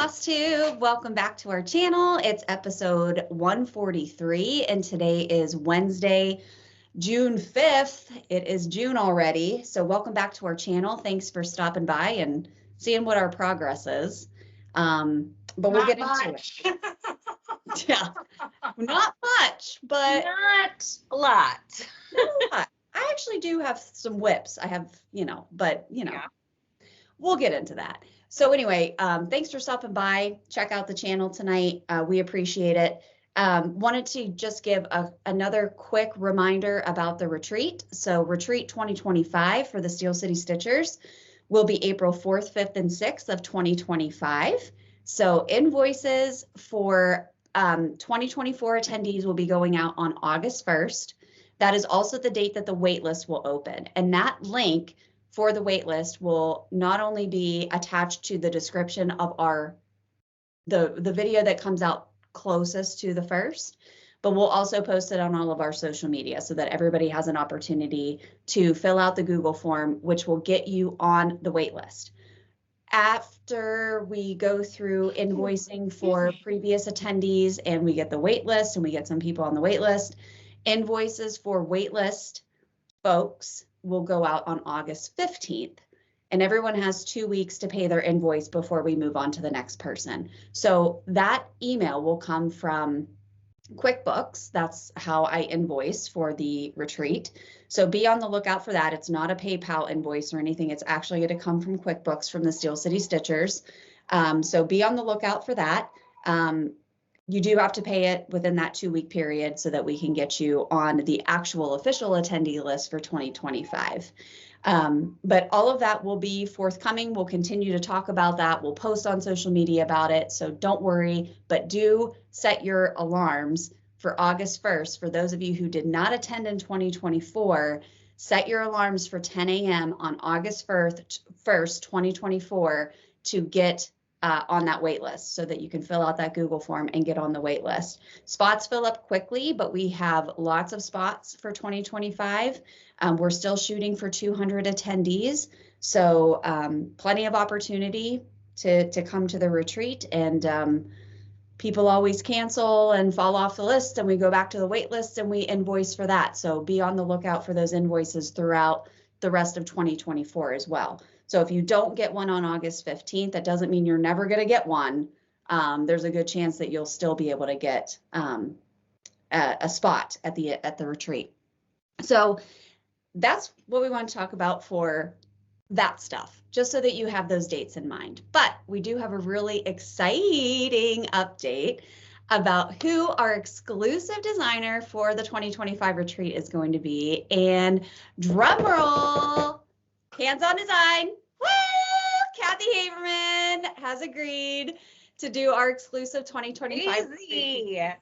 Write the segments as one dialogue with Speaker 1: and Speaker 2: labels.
Speaker 1: Boss Tube. Welcome back to our channel. It's episode 143, and today is Wednesday, June 5th. It is June already, so welcome back to our channel. Thanks for stopping by and seeing what our progress is. But we'll get into it. Yeah, not much, but
Speaker 2: not a lot.
Speaker 1: Not a lot. I actually do have some whips. I have, but yeah. We'll get into that. So anyway, thanks for stopping by. Check out the channel tonight. We appreciate it. Wanted to just give another quick reminder about the retreat. So Retreat 2025 for the Steel City Stitchers will be April 4th, 5th, and 6th of 2025. So invoices for 2024 attendees will be going out on August 1st. That is also the date that the waitlist will open. And that link for the waitlist will not only be attached to the description of the video that comes out closest to the first, but we'll also post it on all of our social media so that everybody has an opportunity to fill out the Google form, which will get you on the waitlist. After we go through invoicing for previous attendees and we get the waitlist and we get some people on the waitlist, invoices for waitlist folks will go out on August 15th, and everyone has 2 weeks to pay their invoice before we move on to the next person. So that email will come from QuickBooks. That's how I invoice for the retreat. So be on the lookout for that. It's not a PayPal invoice or anything. It's actually going to come from QuickBooks from the Steel City Stitchers. So be on the lookout for that. You do have to pay it within that 2-week period so that we can get you on the actual official attendee list for 2025. But all of that will be forthcoming. We'll continue to talk about that. We'll post on social media about it. So don't worry, but do set your alarms for August 1st. For those of you who did not attend in 2024, set your alarms for 10 a.m. on August 1st, 2024 to get on that wait list so that you can fill out that Google form and get on the wait list. Spots fill up quickly, but we have lots of spots for 2025. We're still shooting for 200 attendees. So plenty of opportunity to come to the retreat, and people always cancel and fall off the list, and we go back to the wait list and we invoice for that. So be on the lookout for those invoices throughout the rest of 2024 as well. So if you don't get one on August 15th, that doesn't mean you're never going to get one. There's a good chance that you'll still be able to get a spot at the retreat. So that's what we want to talk about for that stuff, just so that you have those dates in mind. But we do have a really exciting update about who our exclusive designer for the 2025 retreat is going to be. And drum roll, hands-on design. Woo! Kathy Haberman has agreed to do our exclusive 2025 retreat.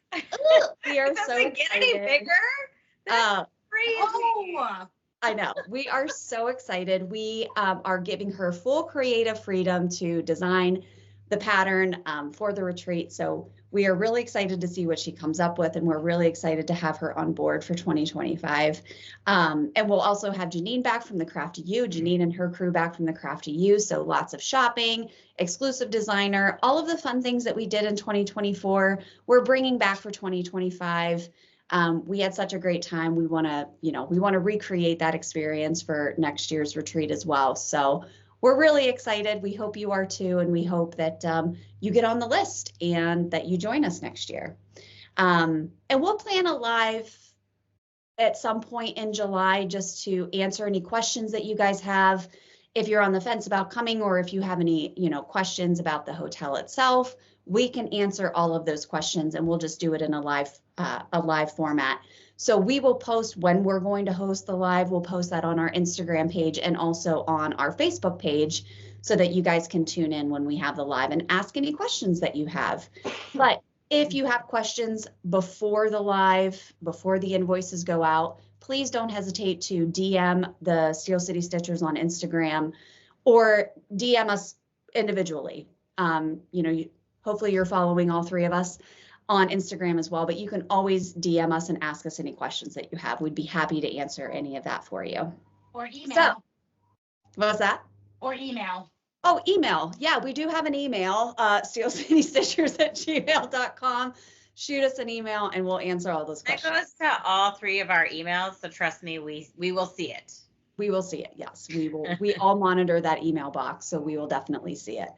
Speaker 1: We are so excited.
Speaker 2: Get any bigger? That's crazy. Oh.
Speaker 1: I know. We are so excited. We are giving her full creative freedom to design the pattern for the retreat. So we are really excited to see what she comes up with, and we're really excited to have her on board for 2025. And we'll also have Janine back from the Crafty You, Janine and her crew back from the Crafty You. So lots of shopping, exclusive designer, all of the fun things that we did in 2024, we're bringing back for 2025. We had such a great time. We want to recreate that experience for next year's retreat as well. So we're really excited. We hope you are too, and we hope that you get on the list and that you join us next year. And we'll plan a live at some point in July just to answer any questions that you guys have. If you're on the fence about coming, or if you have any, questions about the hotel itself, we can answer all of those questions, and we'll just do it in a live format. So we will post when we're going to host the live. We'll post that on our Instagram page and also on our Facebook page so that you guys can tune in when we have the live and ask any questions that you have. But if you have questions before the live, before the invoices go out, please don't hesitate to DM the Steel City Stitchers on Instagram or DM us individually. Hopefully you're following all three of us on Instagram as well, but you can always DM us and ask us any questions that you have. We'd be happy to answer any of that for you.
Speaker 2: Or email.
Speaker 1: So, what was that?
Speaker 2: Or email.
Speaker 1: Oh, email. Yeah, we do have an email, steelcitystitchers@gmail.com. Shoot us an email and we'll answer all those
Speaker 2: It
Speaker 1: questions.
Speaker 2: goes to all 3 of our emails, so trust me, we will see it.
Speaker 1: We will see it. Yes, we will. We all monitor that email box, so we will definitely see it.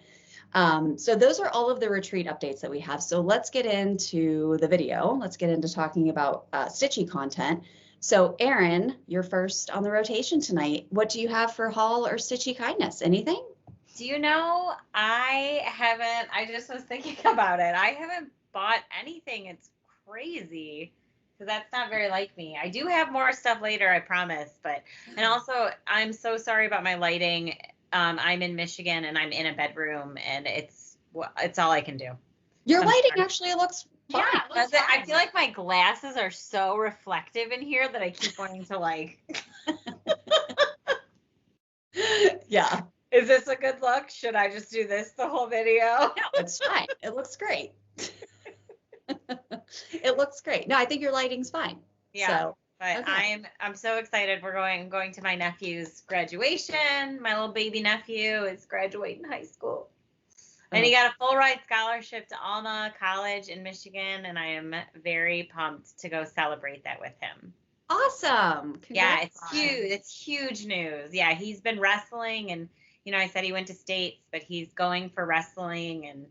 Speaker 1: So those are all of the retreat updates that we have. So let's get into the video. Let's get into talking about stitchy content. So Erin, you're first on the rotation tonight. What do you have for haul or stitchy kindness? Anything?
Speaker 2: Do you know, I just was thinking about it. I haven't bought anything. It's crazy. So that's not very like me. I do have more stuff later, I promise. And also, I'm so sorry about my lighting. I'm in Michigan and I'm in a bedroom and it's all I can do.
Speaker 1: Your lighting actually looks fine.
Speaker 2: Yeah, it looks fine. I feel like my glasses are so reflective in here that I keep wanting to like.
Speaker 1: Yeah.
Speaker 2: Is this a good look? Should I just do this the whole video?
Speaker 1: No, it's fine. It looks great. It looks great. No, I think your lighting's fine.
Speaker 2: Yeah. So, but okay. I'm so excited. We're going to my nephew's graduation. My little baby nephew is graduating high school. And he got a full ride scholarship to Alma College in Michigan, and I am very pumped to go celebrate that with him.
Speaker 1: Awesome. Congrats.
Speaker 2: Yeah, it's huge. It's huge news. Yeah, he's been wrestling, and I said he went to states, but he's going for wrestling, and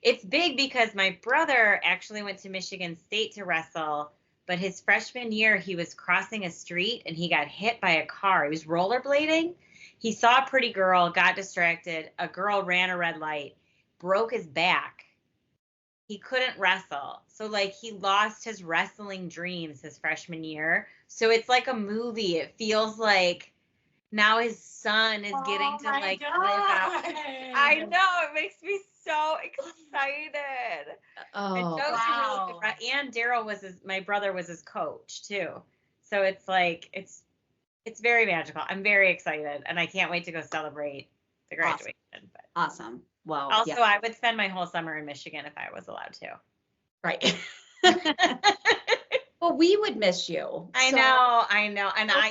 Speaker 2: it's big because my brother actually went to Michigan State to wrestle, but his freshman year he was crossing a street and he got hit by a car. He was rollerblading. He saw a pretty girl, got distracted. A girl ran a red light, broke his back. He couldn't wrestle. So like he lost his wrestling dreams his freshman year. So it's like a movie. It feels like now his son is getting to like live out. I know, it makes me so excited.
Speaker 1: Oh,
Speaker 2: and wow. And Daryl my brother was his coach too. So it's like it's very magical. I'm very excited and I can't wait to go celebrate the graduation.
Speaker 1: Awesome. Well,
Speaker 2: also, yeah. I would spend my whole summer in Michigan if I was allowed to.
Speaker 1: Right. Well, we would miss you.
Speaker 2: I know. And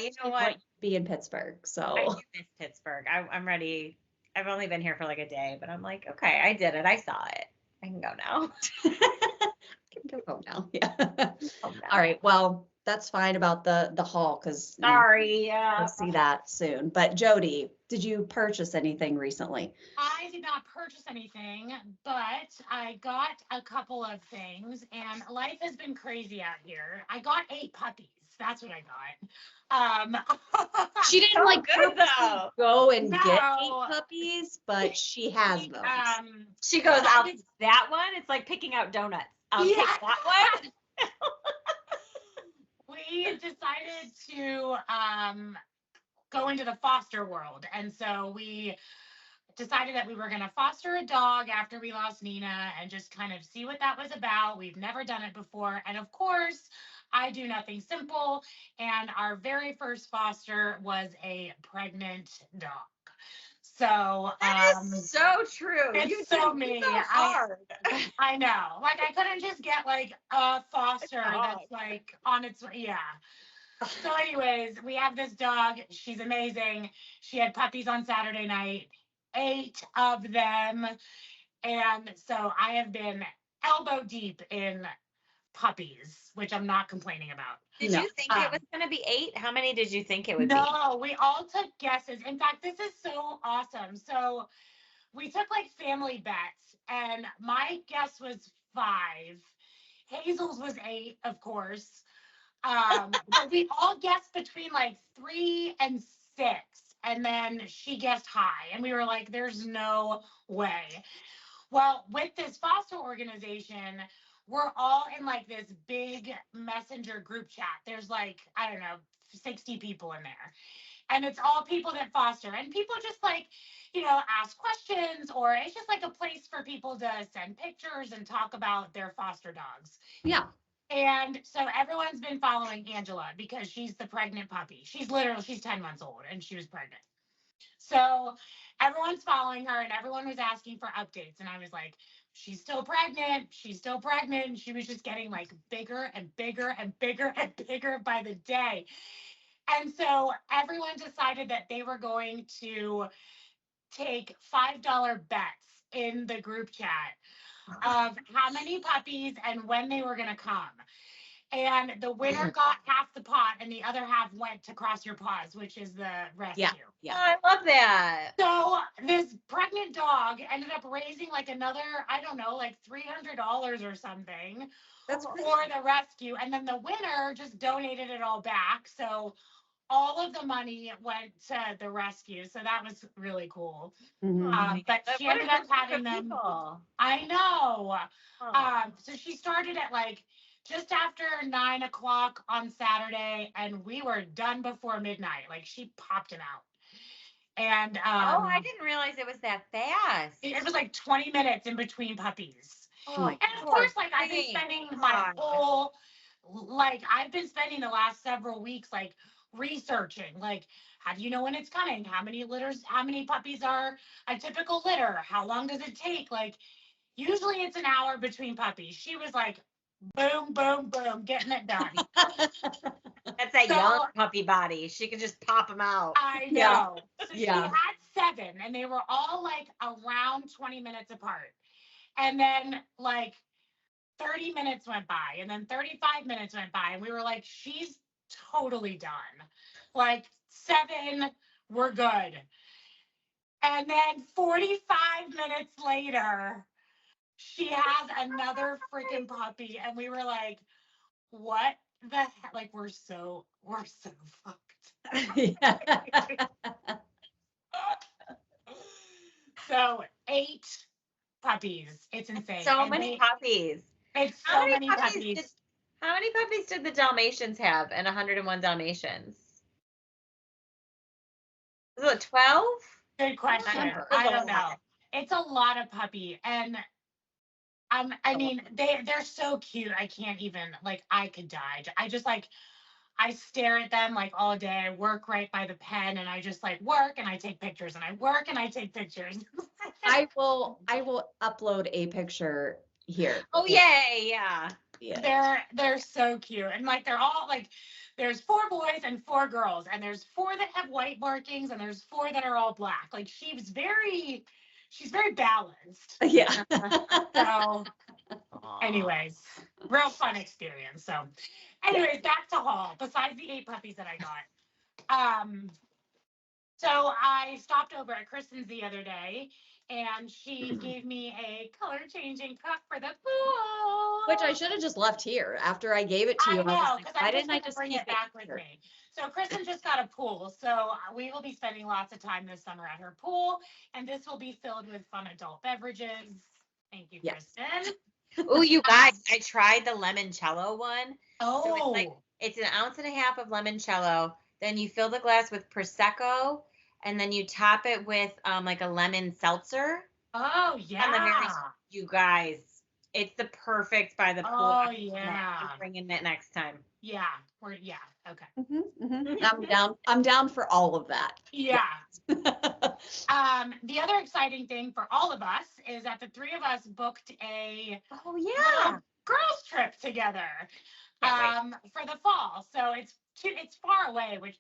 Speaker 2: you know what?
Speaker 1: Be in Pittsburgh. So
Speaker 2: I do miss Pittsburgh. I'm ready. I've only been here for like a day, but I'm like, okay, I did it. I saw it. I can go now.
Speaker 1: I can go home now. Yeah. All right. Well, that's fine about the haul because
Speaker 2: sorry, yeah,
Speaker 1: we'll see that soon. But Jodi, did you purchase anything recently?
Speaker 3: I did not purchase anything, but I got a couple of things, and life has been crazy out here. I got 8 puppies. That's what I got.
Speaker 1: She didn't like go and get 8 puppies, but she has those.
Speaker 2: She goes, I'll pick that one. It's like picking out donuts. I'll pick that one.
Speaker 3: We decided to go into the foster world, and so we decided that we were going to foster a dog after we lost Nina and just kind of see what that was about. We've never done it before, and of course I do nothing simple, and our very first foster was a pregnant dog. So
Speaker 2: that is so true.
Speaker 3: It's so me. So hard. I know. Like I couldn't just get like a foster that's like on its way. Yeah. So anyways, we have this dog. She's amazing. She had puppies on Saturday night, 8 of them. And so I have been elbow deep in puppies, which I'm not complaining about.
Speaker 2: Did you think it was going to be 8? How many did you think it would be?
Speaker 3: No, we all took guesses. In fact, this is so awesome. So we took like family bets, and my guess was 5. Hazel's was 8, of course. But we all guessed between like 3 and 6, and then she guessed high, and we were like, there's no way. Well, with this foster organization, we're all in like this big messenger group chat. There's like, I don't know, 60 people in there. And it's all people that foster. And people just like, ask questions, or it's just like a place for people to send pictures and talk about their foster dogs.
Speaker 1: Yeah.
Speaker 3: And so everyone's been following Angela because she's the pregnant puppy. She's 10 months old and she was pregnant. So everyone's following her and everyone was asking for updates. And I was like, she's still pregnant. She's still pregnant. And she was just getting like bigger and bigger and bigger and bigger by the day. And so everyone decided that they were going to take $5 bets in the group chat of how many puppies and when they were going to come. And the winner got half the pot and the other half went to Cross Your Paws, which is the rescue.
Speaker 1: Yeah.
Speaker 2: Oh, I love that.
Speaker 3: So this pregnant dog ended up raising like another, I don't know, like $300 or something for the rescue. And then the winner just donated it all back. So all of the money went to the rescue. So that was really cool. But she ended up having them.
Speaker 2: People.
Speaker 3: I know. So she started at like just after 9 o'clock on Saturday, and we were done before midnight. Like she popped him out. And
Speaker 2: I didn't realize it was that fast.
Speaker 3: It was like 20 minutes in between puppies.
Speaker 1: Oh,
Speaker 3: and of course, like I've been spending I've been spending the last several weeks like researching, like, how do you know when it's coming? How many puppies are a typical litter? How long does it take? Like, usually it's an hour between puppies. She was like, boom, boom, boom, getting it done.
Speaker 2: That's that young puppy body. She could just pop them out.
Speaker 3: I know. So she had 7, and they were all like around 20 minutes apart. And then like 30 minutes went by, and then 35 minutes went by, and we were like, she's totally done. Like 7, we're good. And then 45 minutes later, she has another freaking puppy, and we were like, what the heck? Like, we're so fucked. So 8 puppies. It's insane.
Speaker 2: So many puppies.
Speaker 3: It's so many puppies.
Speaker 2: How many puppies did the Dalmatians have in 101 Dalmatians? Was it 12?
Speaker 3: Good question. I don't know. It's a lot of puppy, and I mean, they're so cute. I can't even, like, I could die. I just like, I stare at them like all day. I work right by the pen, and I just like work and I take pictures, and I work and I take pictures.
Speaker 1: I will upload a picture here.
Speaker 2: Oh yay, yeah.
Speaker 3: They're so cute, and like they're all like, there's 4 boys and 4 girls, and there's 4 that have white markings, and there's 4 that are all black. Like she's very balanced.
Speaker 1: Yeah.
Speaker 3: So anyways, real fun experience. So anyways, back to haul, besides the 8 puppies that I got. So I stopped over at Kristen's the other day, and she gave me a color changing cup for the pool.
Speaker 1: Which I should have just left here after I gave it to you.
Speaker 3: I know,
Speaker 1: because why didn't I just
Speaker 3: bring
Speaker 1: keep
Speaker 3: it back with me? So Kristen just got a pool, so we will be spending lots of time this summer at her pool, and this will be filled with fun adult beverages. Thank you, Kristen.
Speaker 2: Oh, you guys, I tried the limoncello one.
Speaker 3: Oh.
Speaker 2: So it's 1.5 ounces of limoncello. Then you fill the glass with Prosecco, and then you top it with like a lemon seltzer.
Speaker 3: Oh, yeah.
Speaker 2: You guys, it's the perfect by the pool.
Speaker 3: Oh, yeah.
Speaker 2: I'm bringing it next time.
Speaker 3: Yeah. Okay.
Speaker 1: I'm down for all of that.
Speaker 3: Yeah. The other exciting thing for all of us is that the 3 of us booked a girls trip together for the fall. So it's far away, which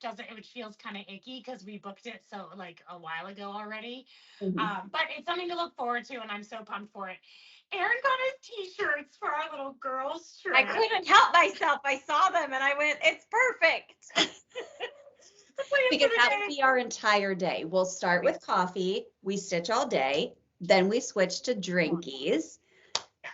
Speaker 3: feels kind of icky because we booked it so like a while ago already. But it's something to look forward to, and I'm so pumped for it. Erin got us t-shirts for our little girls trip.
Speaker 2: I couldn't help myself. I saw them and I went, it's perfect.
Speaker 1: Because that would be our entire day. We'll start with coffee. We stitch all day. Then we switch to drinkies.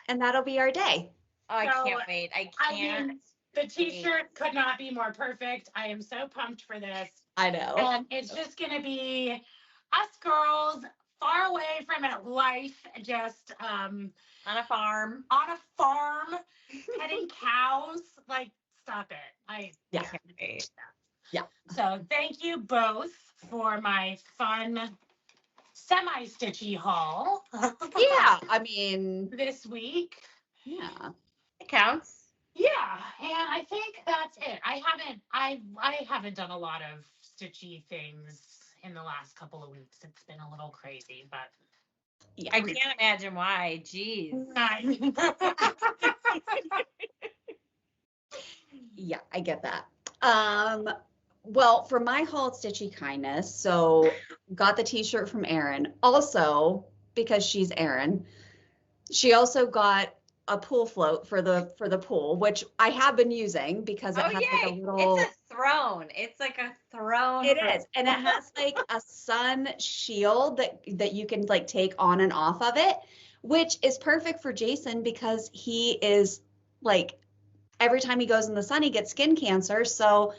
Speaker 1: And that'll be our day.
Speaker 2: Oh, I can't wait. I
Speaker 3: mean, the t-shirt could not be more perfect. I am so pumped for this.
Speaker 1: I know.
Speaker 3: And it's just going to be us girls far away from life, just
Speaker 2: on a farm,
Speaker 3: petting cows. Like, stop it.
Speaker 1: Yeah.
Speaker 2: Can't wait.
Speaker 1: Yeah.
Speaker 3: So thank you both for my fun semi-stitchy haul.
Speaker 1: Yeah, I mean,
Speaker 3: this week.
Speaker 1: Yeah.
Speaker 2: It counts.
Speaker 3: Yeah, and I think that's it. I haven't done a lot of stitchy things in the last couple of weeks. It's been a little crazy, but
Speaker 2: yeah, I can't imagine why. Jeez.
Speaker 1: Yeah, I get that. Well, for my haul at Stitchy Kindness, so got the t-shirt from Erin. Also, because she's Erin, she also got a pool float for the pool, which I have been using because it has like a little.
Speaker 2: It's a throne. It's like a throne.
Speaker 1: It is, and it has like a sun shield that you can like take on and off of it, which is perfect for Jason because he is like every time he goes in the sun, he gets skin cancer. So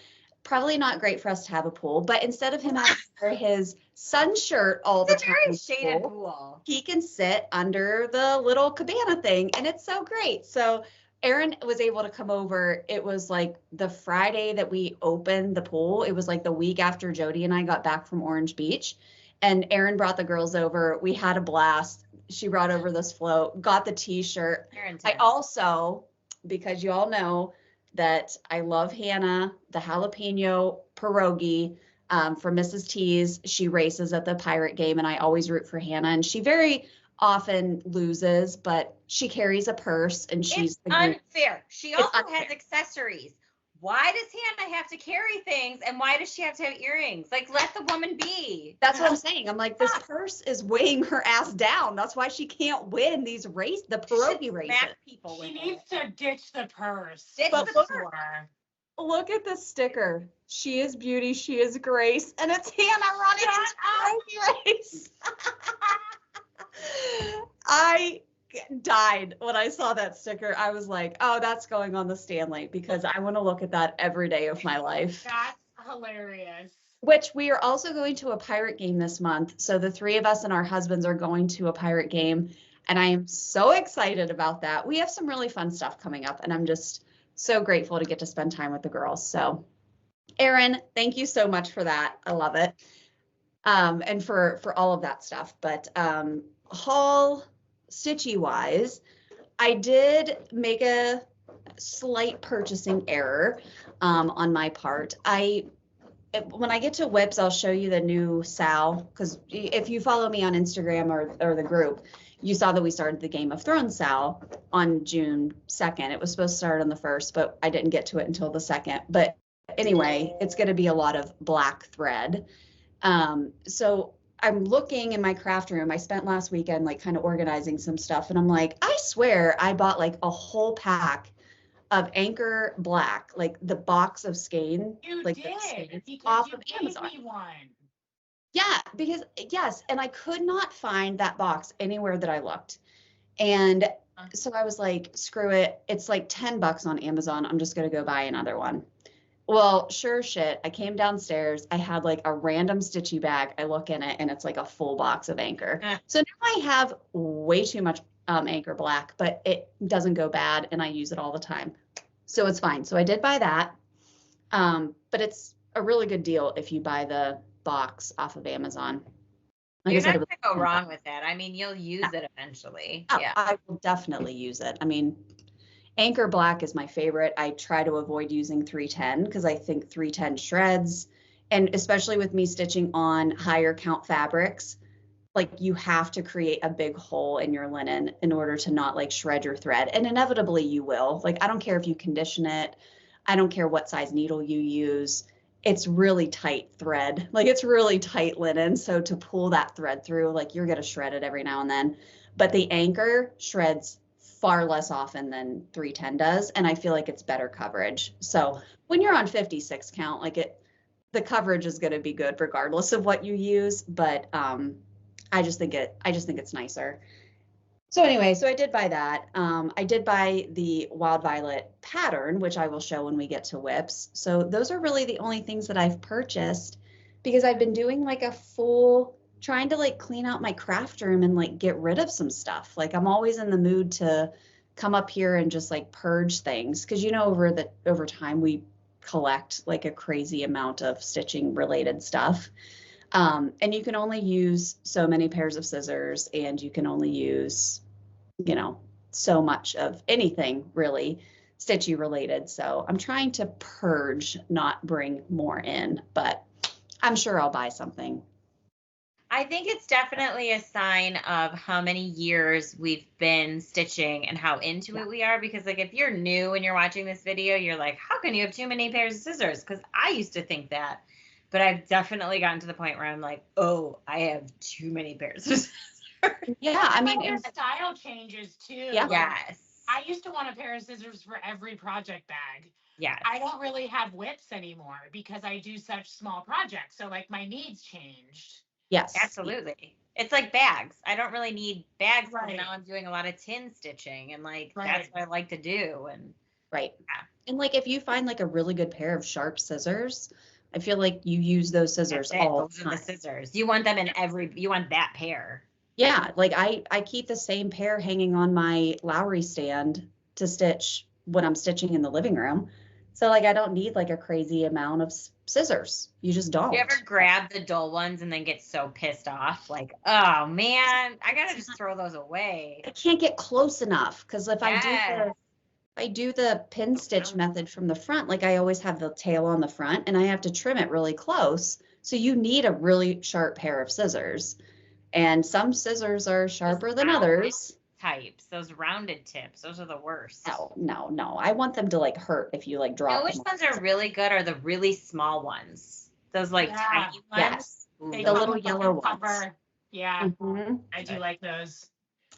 Speaker 1: probably not great for us to have a pool, but instead of him having to wear his sun shirt all the time,
Speaker 2: it's a very shaded pool.
Speaker 1: He can sit under the little cabana thing, and it's so great. So Erin was able to come over. It was like the Friday that we opened the pool. It was like the week after Jodi and I got back from Orange Beach, and Erin brought the girls over. We had a blast. She brought over this float, got the t-shirt. I also, because you all know that I love Hannah, the jalapeno pierogi from Mrs. T's. She races at the pirate game, and I always root for Hannah. And she very often loses, but she carries a purse, and she's
Speaker 2: unfair. She also has accessories. Why does Hannah have to carry things, and why does she have to have earrings? Like, let the woman be.
Speaker 1: That's what I'm saying. I'm like, this purse is weighing her ass down. That's why she can't win these the pierogi races.
Speaker 3: She needs to ditch the purse.
Speaker 1: Look at the sticker. She is beauty. She is grace, and it's Hannah running into pierogi race. I died when I saw that sticker. I was like, oh, that's going on the Stanley because I want to look at that every day of my life.
Speaker 3: That's hilarious.
Speaker 1: Which we are also going to a pirate game this month. So the three of us and our husbands are going to a pirate game. And I am so excited about that. We have some really fun stuff coming up. And I'm just so grateful to get to spend time with the girls. So Erin, thank you so much for that. I love it. And for all of that stuff. But haul stitchy wise, I did make a slight purchasing error on my part. When I get to whips, I'll show you the new Sal, because if you follow me on Instagram or the group, you saw that we started the Game of Thrones Sal on June 2nd. It was supposed to start on the 1st, but I didn't get to it until the 2nd. But anyway, it's going to be a lot of black thread. So I'm looking in my craft room. I spent last weekend like kind of organizing some stuff, and I'm like, I swear I bought like a whole pack of Anchor Black, like the box of skein.
Speaker 3: You
Speaker 1: like
Speaker 3: did,
Speaker 1: off
Speaker 3: of Amazon. Me one.
Speaker 1: Yeah, because yes, and I could not find that box anywhere that I looked. And so I was like, screw it. It's like $10 on Amazon. I'm just going to go buy another one. Well, sure shit. I came downstairs. I had like a random stitchy bag. I look in it and it's like a full box of Anchor. So now I have way too much Anchor Black, but it doesn't go bad and I use it all the time. So it's fine. So I did buy that. But it's a really good deal if you buy the box off of Amazon.
Speaker 2: Like you're not going to go wrong with that. I mean, you'll use it eventually.
Speaker 1: Oh, yeah. I will definitely use it. I mean, Anchor Black is my favorite. I try to avoid using 310 because I think 310 shreds, and especially with me stitching on higher count fabrics, like you have to create a big hole in your linen in order to not like shred your thread. And inevitably you will. Like, I don't care if you condition it. I don't care what size needle you use. It's really tight thread. Like, it's really tight linen. So to pull that thread through, like, you're going to shred it every now and then. But the Anchor shreds far less often than 310 does. And I feel like it's better coverage. So when you're on 56 count, like the coverage is going to be good regardless of what you use. But I just think it's nicer. So anyway, so I did buy that. I did buy the Wild Violet pattern, which I will show when we get to whips. So those are really the only things that I've purchased because I've been doing like a full, trying to like clean out my craft room and like get rid of some stuff. Like, I'm always in the mood to come up here and just like purge things. Cause over time we collect like a crazy amount of stitching related stuff. And you can only use so many pairs of scissors, and you can only use, so much of anything really stitchy related. So I'm trying to purge, not bring more in, but I'm sure I'll buy something.
Speaker 2: I think it's definitely a sign of how many years we've been stitching and how into it we are. Because like, if you're new and you're watching this video, you're like, how can you have too many pairs of scissors? Because I used to think that. But I've definitely gotten to the point where I'm like, oh, I have too many pairs of scissors.
Speaker 1: Yeah, I mean,
Speaker 3: your style changes too.
Speaker 1: Yeah.
Speaker 2: Yes.
Speaker 3: I used to want a pair of scissors for every project bag.
Speaker 2: Yes.
Speaker 3: I don't really have whips anymore because I do such small projects. So like my needs changed.
Speaker 1: Yes.
Speaker 2: Absolutely. It's like bags. I don't really need bags because
Speaker 3: Right.
Speaker 2: now I'm doing a lot of tin stitching and like
Speaker 3: Right.
Speaker 2: that's what I like to do. And
Speaker 1: Right.
Speaker 2: Yeah.
Speaker 1: And like if you find like a really good pair of sharp scissors, I feel like you use those scissors
Speaker 2: that's it.
Speaker 1: all
Speaker 2: Those
Speaker 1: the
Speaker 2: are the
Speaker 1: time.
Speaker 2: scissors. You want them in you want that pair.
Speaker 1: Yeah, like I keep the same pair hanging on my Lowry stand to stitch when I'm stitching in the living room. So like I don't need like a crazy amount of scissors. You just don't.
Speaker 2: You ever grab the dull ones and then get so pissed off? Like, oh man, I gotta just throw those away.
Speaker 1: I can't get close enough because if
Speaker 2: Yes.
Speaker 1: I do the pin stitch method from the front, like I always have the tail on the front and I have to trim it really close. So you need a really sharp pair of scissors. And some scissors are sharper than others.
Speaker 2: Types, those rounded tips, those are the worst.
Speaker 1: No. I want them to like hurt if you like drop
Speaker 2: You know which
Speaker 1: them.
Speaker 2: ones are really good are the really small ones. Those like tiny ones.
Speaker 1: Yes.
Speaker 3: They
Speaker 1: The
Speaker 3: come
Speaker 1: little
Speaker 3: with
Speaker 1: yellow
Speaker 3: a cover.
Speaker 1: ones.
Speaker 3: Yeah,
Speaker 1: Mhm.
Speaker 3: I do like those.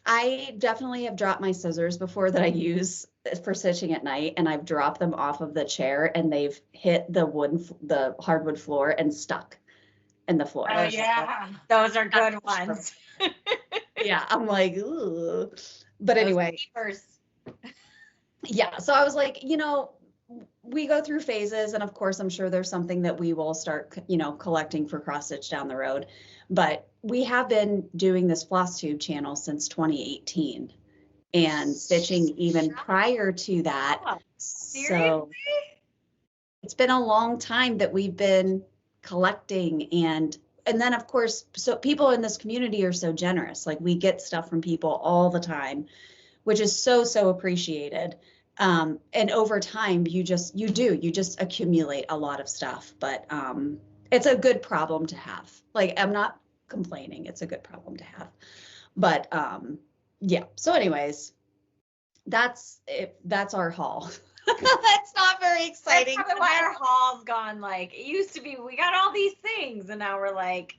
Speaker 1: I definitely have dropped my scissors before that I use for stitching at night, and I've dropped them off of the chair and they've hit the hardwood floor and stuck in the floor.
Speaker 3: Oh yeah.
Speaker 2: Those are good ones.
Speaker 1: Yeah, I'm like, ooh. But anyway,
Speaker 2: First.
Speaker 1: yeah. So I was like, we go through phases, and of course, I'm sure there's something that we will start, collecting for cross stitch down the road. But we have been doing this floss tube channel since 2018 and stitching even prior to that.
Speaker 2: Seriously?
Speaker 1: So it's been a long time that we've been collecting, and then of course, so people in this community are so generous. Like we get stuff from people all the time, which is so appreciated. And over time, you just accumulate a lot of stuff, but it's a good problem to have. Like I'm not complaining, it's a good problem to have. But yeah, so anyways, that's it. That's our haul. That's not very exciting.
Speaker 2: That's why our haul's gone. Like it used to be, we got all these things, and now we're like,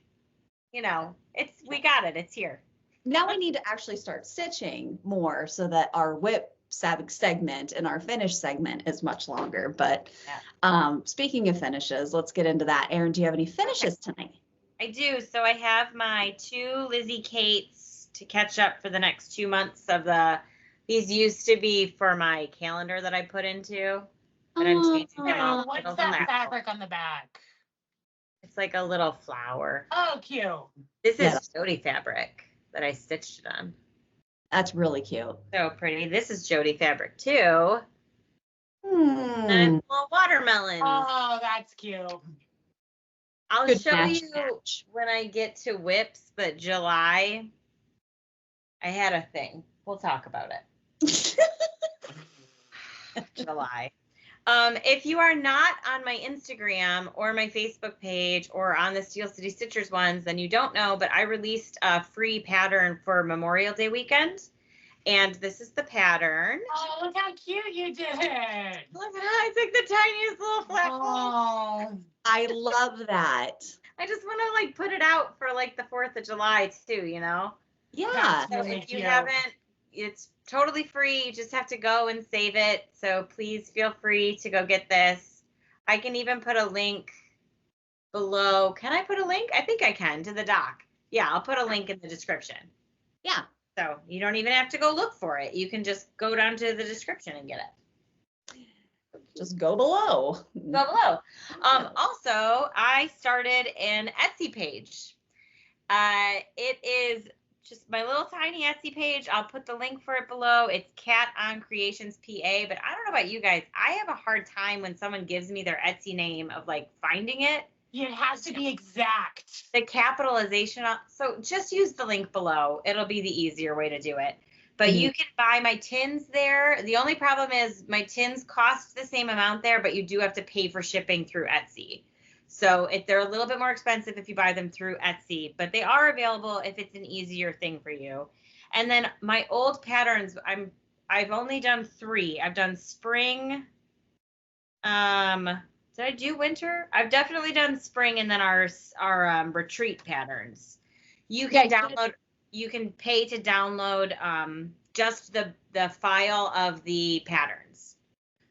Speaker 2: we got it. It's here.
Speaker 1: Now we need to actually start stitching more so that our whip segment and our finish segment is much longer. But speaking of finishes, let's get into that. Erin, do you have any finishes tonight?
Speaker 2: I do. So I have my 2 Lizzie Kates to catch up for the next 2 months of these used to be for my calendar that I put into. And I'm changing them all.
Speaker 3: What's that fabric on the back?
Speaker 2: It's like a little flower.
Speaker 3: Oh, cute.
Speaker 2: This is Jodi fabric that I stitched it on.
Speaker 1: That's really cute.
Speaker 2: So pretty. This is Jodi fabric too. And little watermelons.
Speaker 3: Oh, that's cute.
Speaker 2: I'll
Speaker 1: Good
Speaker 2: show
Speaker 1: match.
Speaker 2: you when I get to whips, but July, I had a thing. We'll talk about it. July. If you are not on my Instagram or my Facebook page or on the Steel City Stitchers ones, then you don't know, but I released a free pattern for Memorial Day weekend. And this is the pattern.
Speaker 3: Oh, look how cute you did it.
Speaker 2: Look at that. It's like the tiniest little flat.
Speaker 3: Oh,
Speaker 1: I love that.
Speaker 2: I just want to like put it out for like the 4th of July too,
Speaker 1: Yeah.
Speaker 2: So
Speaker 3: really
Speaker 2: if you
Speaker 3: cute.
Speaker 2: haven't, it's totally free. You just have to go and save it. So please feel free to go get this. I can even put a link below. Can I put a link? I think I can to the doc. Yeah, I'll put a link in the description.
Speaker 1: Yeah.
Speaker 2: So you don't even have to go look for it. You can just go down to the description and get it.
Speaker 1: Just go below.
Speaker 2: Go below. Also, I started an Etsy page. It is just my little tiny Etsy page. I'll put the link for it below. It's Cat on Creations PA, but I don't know about you guys. I have a hard time when someone gives me their Etsy name of like finding it.
Speaker 3: it has to be exact.
Speaker 2: The capitalization. So just use the link below. It'll be the easier way to do it. But you can buy my tins there. The only problem is my tins cost the same amount there, but you do have to pay for shipping through Etsy. So they're a little bit more expensive if you buy them through Etsy, but they are available if it's an easier thing for you. And then my old patterns, I've only done 3. I've done spring, Did I do winter? I've definitely done spring, and then our retreat patterns. You can download. You can pay to download just the file of the patterns.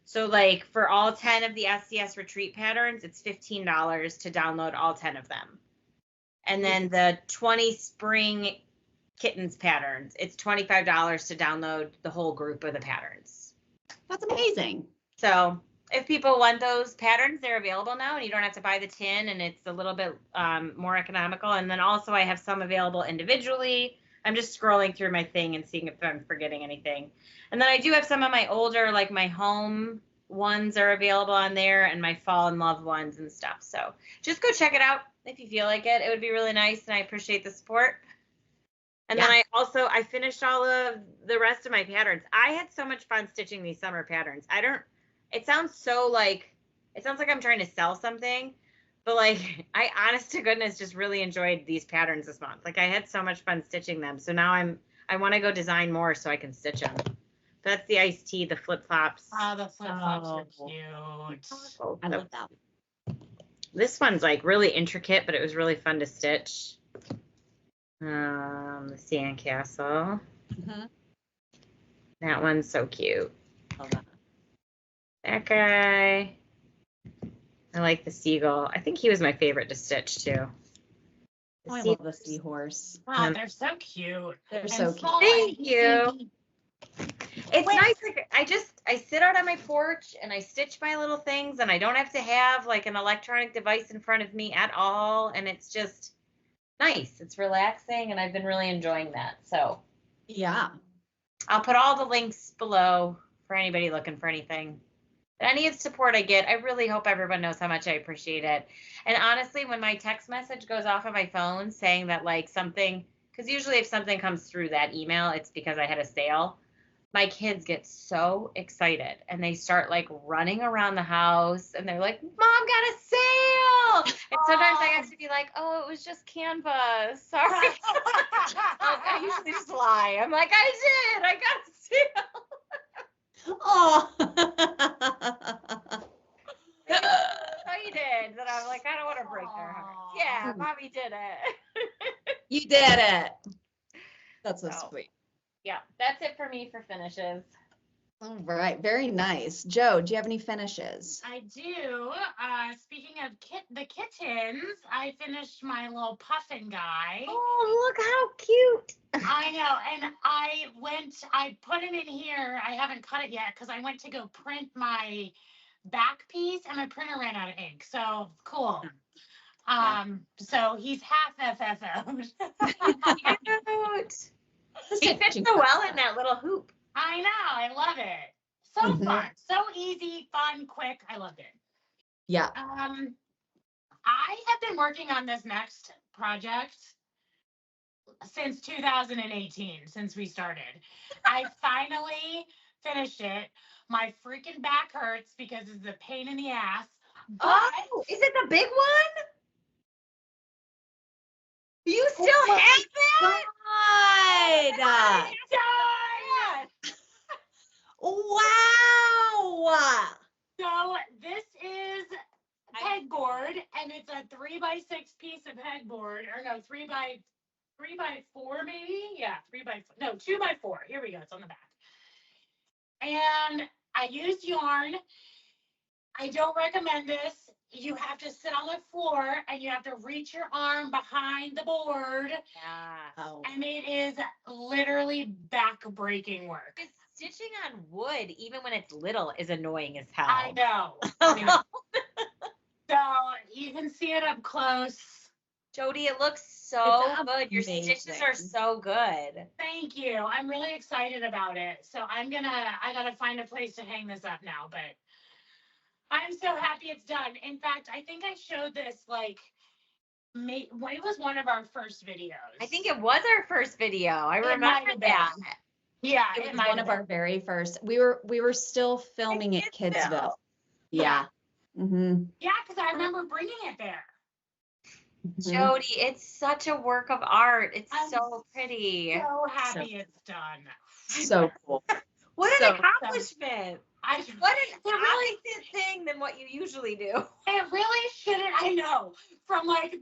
Speaker 2: So like for all 10 of the SCS retreat patterns, it's $15 to download all 10 of them. And then the 20 spring kittens patterns, it's $25 to download the whole group of the patterns.
Speaker 1: That's amazing.
Speaker 2: So if people want those patterns, they're available now, and you don't have to buy the tin, and it's a little bit more economical. And then also I have some available individually. I'm just scrolling through my thing and seeing if I'm forgetting anything. And then I do have some of my older, like my home ones are available on there, and my fall in love ones and stuff. So just go check it out if you feel like it. It would be really nice, and I appreciate the support. And then I finished all of the rest of my patterns. I had so much fun stitching these summer patterns. It sounds like I'm trying to sell something, but like I honest to goodness just really enjoyed these patterns this month. Like I had so much fun stitching them. So now I want to go design more so I can stitch them. That's the iced tea, the flip flops.
Speaker 3: Oh, the flip flops are cute.
Speaker 1: I love that.
Speaker 2: This one's like really intricate, but it was really fun to stitch. The sandcastle.
Speaker 1: Mm-hmm.
Speaker 2: That one's so cute.
Speaker 1: Love that.
Speaker 2: That guy. I like the seagull. I think he was my favorite to stitch too.
Speaker 1: I love the seahorse.
Speaker 3: Wow, they're so cute.
Speaker 1: They're so cute.
Speaker 2: Thank you. It's nice. Like I sit out on my porch and I stitch my little things, and I don't have to have like an electronic device in front of me at all. And it's just nice. It's relaxing, and I've been really enjoying that. So
Speaker 1: yeah,
Speaker 2: I'll put all the links below for anybody looking for anything. Any support I get, I really hope everyone knows how much I appreciate it. And honestly, when my text message goes off on my phone saying that like something, because usually if something comes through that email, it's because I had a sale. My kids get so excited, and they start like running around the house, and they're like, "Mom got a sale!" And sometimes I have to be like, "Oh, it was just Canva. Sorry." I usually just lie. I'm like, I got a sale.
Speaker 1: Oh.
Speaker 2: Excited that I'm like, I don't want to break their heart. Yeah, Mommy did it.
Speaker 1: You did it. That's so sweet.
Speaker 2: Yeah, that's it for me for finishes.
Speaker 1: All right, very nice. Jo, do you have any finishes?
Speaker 3: I do. Speaking of the kittens, I finished my little puffin guy.
Speaker 2: Oh, look how cute.
Speaker 3: I know, and I put it in here. I haven't cut it yet because I went to go print my back piece, and my printer ran out of ink. So cool. So he's half FFO'd.
Speaker 2: Cute. He fits so well in that little hoop.
Speaker 3: I know. I love it. So fun. So easy, fun, quick. I loved it.
Speaker 1: Yeah.
Speaker 3: I have been working on this next project since 2018, since we started. I finally finished it. My freaking back hurts because it's a pain in the ass.
Speaker 2: Oh, is it the big one? You still have that?
Speaker 1: God. Wow.
Speaker 3: So this is pegboard, and it's a 3x6 piece of pegboard, or no, 3x4 maybe? Yeah, 2x4. Here we go. It's on the back. And I used yarn. I don't recommend this. You have to sit on the floor, and you have to reach your arm behind the board.
Speaker 2: Yeah.
Speaker 1: Oh.
Speaker 3: And it is literally back-breaking work.
Speaker 2: Stitching on wood, even when it's little, is annoying as hell.
Speaker 3: I know. So you can see it up close.
Speaker 2: Jodi, it looks so
Speaker 1: It's
Speaker 2: good. Your
Speaker 1: amazing.
Speaker 2: stitches are so good.
Speaker 3: Thank you. I'm really excited about it. So I gotta find a place to hang this up now, but I'm so happy it's done. In fact, I think I showed this it was one of our first videos.
Speaker 2: I think it was our first video. I remember that.
Speaker 1: Yeah, it was one of our very first. We were still filming at Kidsville. Yeah. Mm-hmm.
Speaker 3: Yeah, because I remember bringing it there.
Speaker 2: Jodi, it's such a work of art. It's so pretty.
Speaker 3: So happy it's done.
Speaker 1: So cool.
Speaker 2: What
Speaker 1: So-
Speaker 2: an accomplishment. What an opposite thing than what you usually do.
Speaker 3: It really shouldn't. I know. From like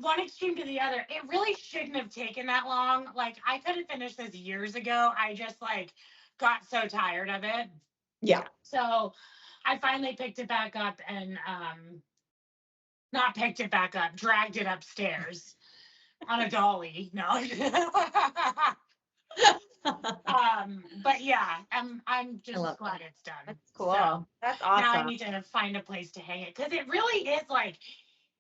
Speaker 3: one extreme to the other, it really shouldn't have taken that long. Like I could have finished this years ago. I just like got so tired of it.
Speaker 1: Yeah.
Speaker 3: So I finally picked it back up and not picked it back up, dragged it upstairs on a dolly. No. But yeah, I'm just glad it's done.
Speaker 2: That's cool.
Speaker 3: So
Speaker 2: that's awesome.
Speaker 3: now I need to find a place to hang it because it really is like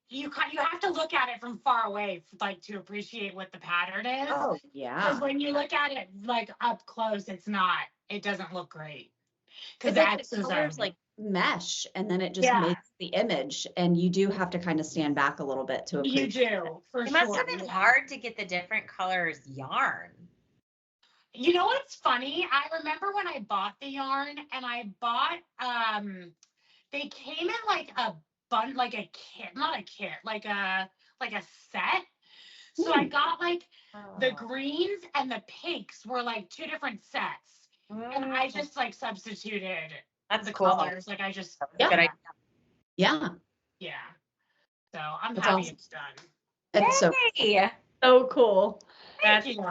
Speaker 3: you have to look at it from far away like to appreciate what the pattern is.
Speaker 1: Oh yeah.
Speaker 3: Because when you look at it like up close, it doesn't look great. Because
Speaker 1: like the colors like mesh, and then it just makes the image, and you do have to kind of stand back a little bit to appreciate
Speaker 3: you do. For
Speaker 2: it
Speaker 3: sure.
Speaker 2: must have been hard to get the different colors yarn.
Speaker 3: You know what's funny? I remember when I bought the yarn and I bought, they came in like a like a kit, not a kit, like a set. So I got like the greens and the pinks were like two different sets. And I just like substituted the colors. Like I just,
Speaker 1: yeah.
Speaker 3: So I'm
Speaker 1: That's
Speaker 3: happy
Speaker 1: awesome.
Speaker 3: it's done.
Speaker 1: It's so cool.
Speaker 3: Thank you.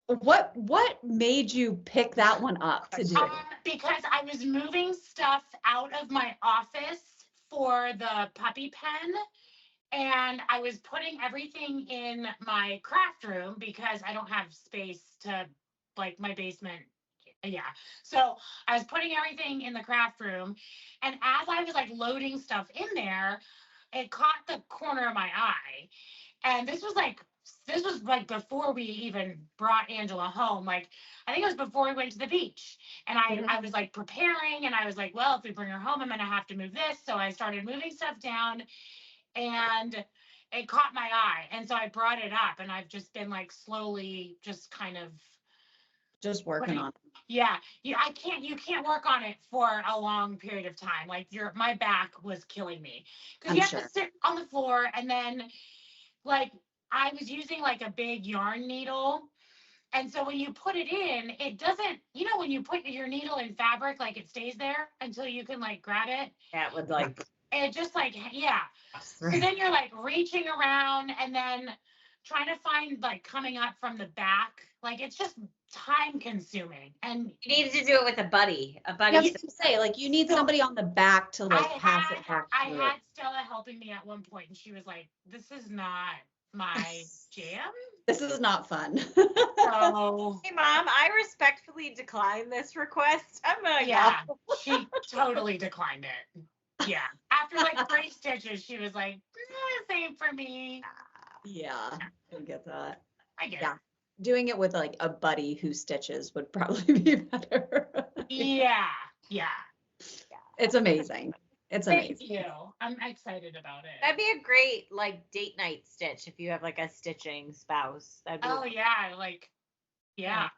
Speaker 1: What made you pick that one up to do?
Speaker 3: Because I was moving stuff out of my office for the puppy pen, and I was putting everything in my craft room because I don't have space to, like, my basement. Yeah. So I was putting everything in the craft room, and as I was like loading stuff in there, it caught the corner of my eye. And this was like before we even brought Angela home. Like, I think it was before we went to the beach. And I was like preparing, and I was like, well, if we bring her home, I'm going to have to move this. So I started moving stuff down, and it caught my eye. And so I brought it up, and I've just been like slowly just kind of
Speaker 1: just working on it.
Speaker 3: Yeah. You can't work on it for a long period of time. Like my back was killing me. Because you have to sit on the floor, and then like I was using like a big yarn needle. And so when you put it in, it doesn't, when you put your needle in fabric, like it stays there until you can like grab it.
Speaker 2: That would like.
Speaker 3: It just like, yeah. So then you're like reaching around and then trying to find like coming up from the back. Like it's just time consuming. And
Speaker 2: you needed to do it with a buddy.
Speaker 1: Yeah, I was gonna say, like, you need somebody on the back to like pass it back.
Speaker 3: I had Stella helping me at one point, and she was like, "This is not my jam.
Speaker 1: This is not fun."
Speaker 3: So,
Speaker 2: hey, Mom, I respectfully decline this request. I'm gonna
Speaker 3: go. She totally declined it. Yeah. After like 3 stitches, she was like, "Same for me."
Speaker 1: Yeah, I get that.
Speaker 3: I get it.
Speaker 1: Doing it with like a buddy who stitches would probably be better.
Speaker 3: Yeah.
Speaker 1: It's amazing. It's amazing.
Speaker 3: Thank you. I'm excited about it.
Speaker 2: That'd be a great like date night stitch if you have like a stitching spouse.
Speaker 3: Yeah, yeah.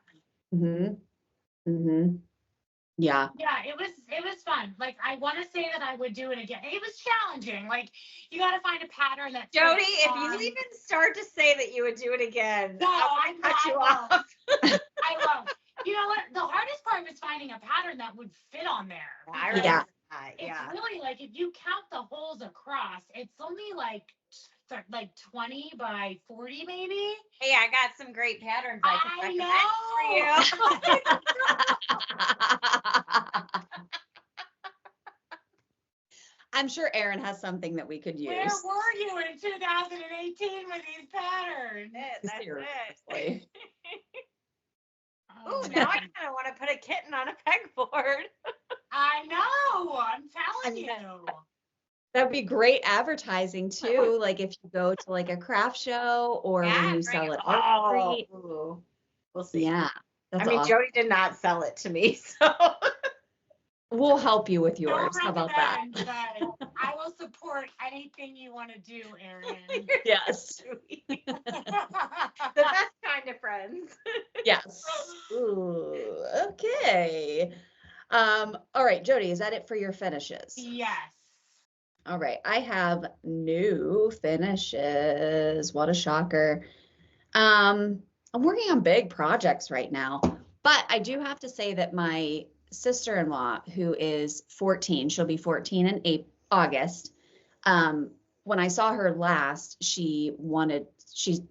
Speaker 1: Yeah.
Speaker 3: Yeah, it was fun. Like I want to say that I would do it again. It was challenging. Like you got to find a pattern that.
Speaker 2: Jodi, if you even start to say that you would do it again,
Speaker 3: no, I
Speaker 2: cut you off.
Speaker 3: I won't. You know what? The hardest part was finding a pattern that would fit on there.
Speaker 1: Yeah.
Speaker 3: It's really like if you count the holes across, it's only like 20 by 40 maybe.
Speaker 2: Hey, I got some great patterns I can
Speaker 3: recommend for
Speaker 1: you. I'm sure Erin has something that we could use.
Speaker 3: Where were you in 2018 with these patterns?
Speaker 2: That's
Speaker 1: Seriously.
Speaker 2: it. Oh, now I kind of want to put a kitten on a pegboard.
Speaker 3: I know. I'm telling you.
Speaker 1: That'd be great advertising too. Like if you go to like a craft show or when you sell it art street.
Speaker 2: We'll see.
Speaker 1: Yeah.
Speaker 2: That's awesome. Jodi did not sell it to me, so
Speaker 1: we'll help you with yours. How about that?
Speaker 3: But I will support anything you want to do, Erin.
Speaker 1: Yes.
Speaker 2: The best kind of friends.
Speaker 1: Yes. Ooh, okay. All right, Jodi, is that it for your finishes?
Speaker 3: Yes.
Speaker 1: All right, I have new finishes. What a shocker. I'm working on big projects right now. But I do have to say that my sister-in-law, who is 14, she'll be 14 in August. When I saw her last, she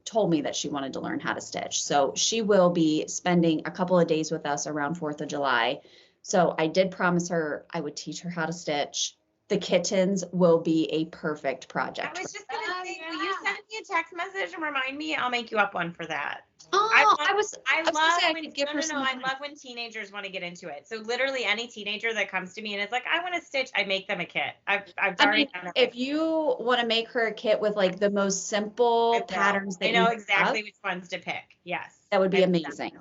Speaker 1: told me that she wanted to learn how to stitch. So she will be spending a couple of days with us around 4th of July. So I did promise her I would teach her how to stitch. The kittens will be a perfect project.
Speaker 2: I was just going to say, will you send me a text message and remind me? I'll make you up one for that.
Speaker 1: Oh, I
Speaker 2: love when teenagers want to get into it. So literally any teenager that comes to me and is like, I want to stitch, I make them a kit. I've already done it.
Speaker 1: If you want to make her a kit with like the most simple patterns that
Speaker 2: I know exactly which ones to pick. Yes.
Speaker 1: That would be amazing.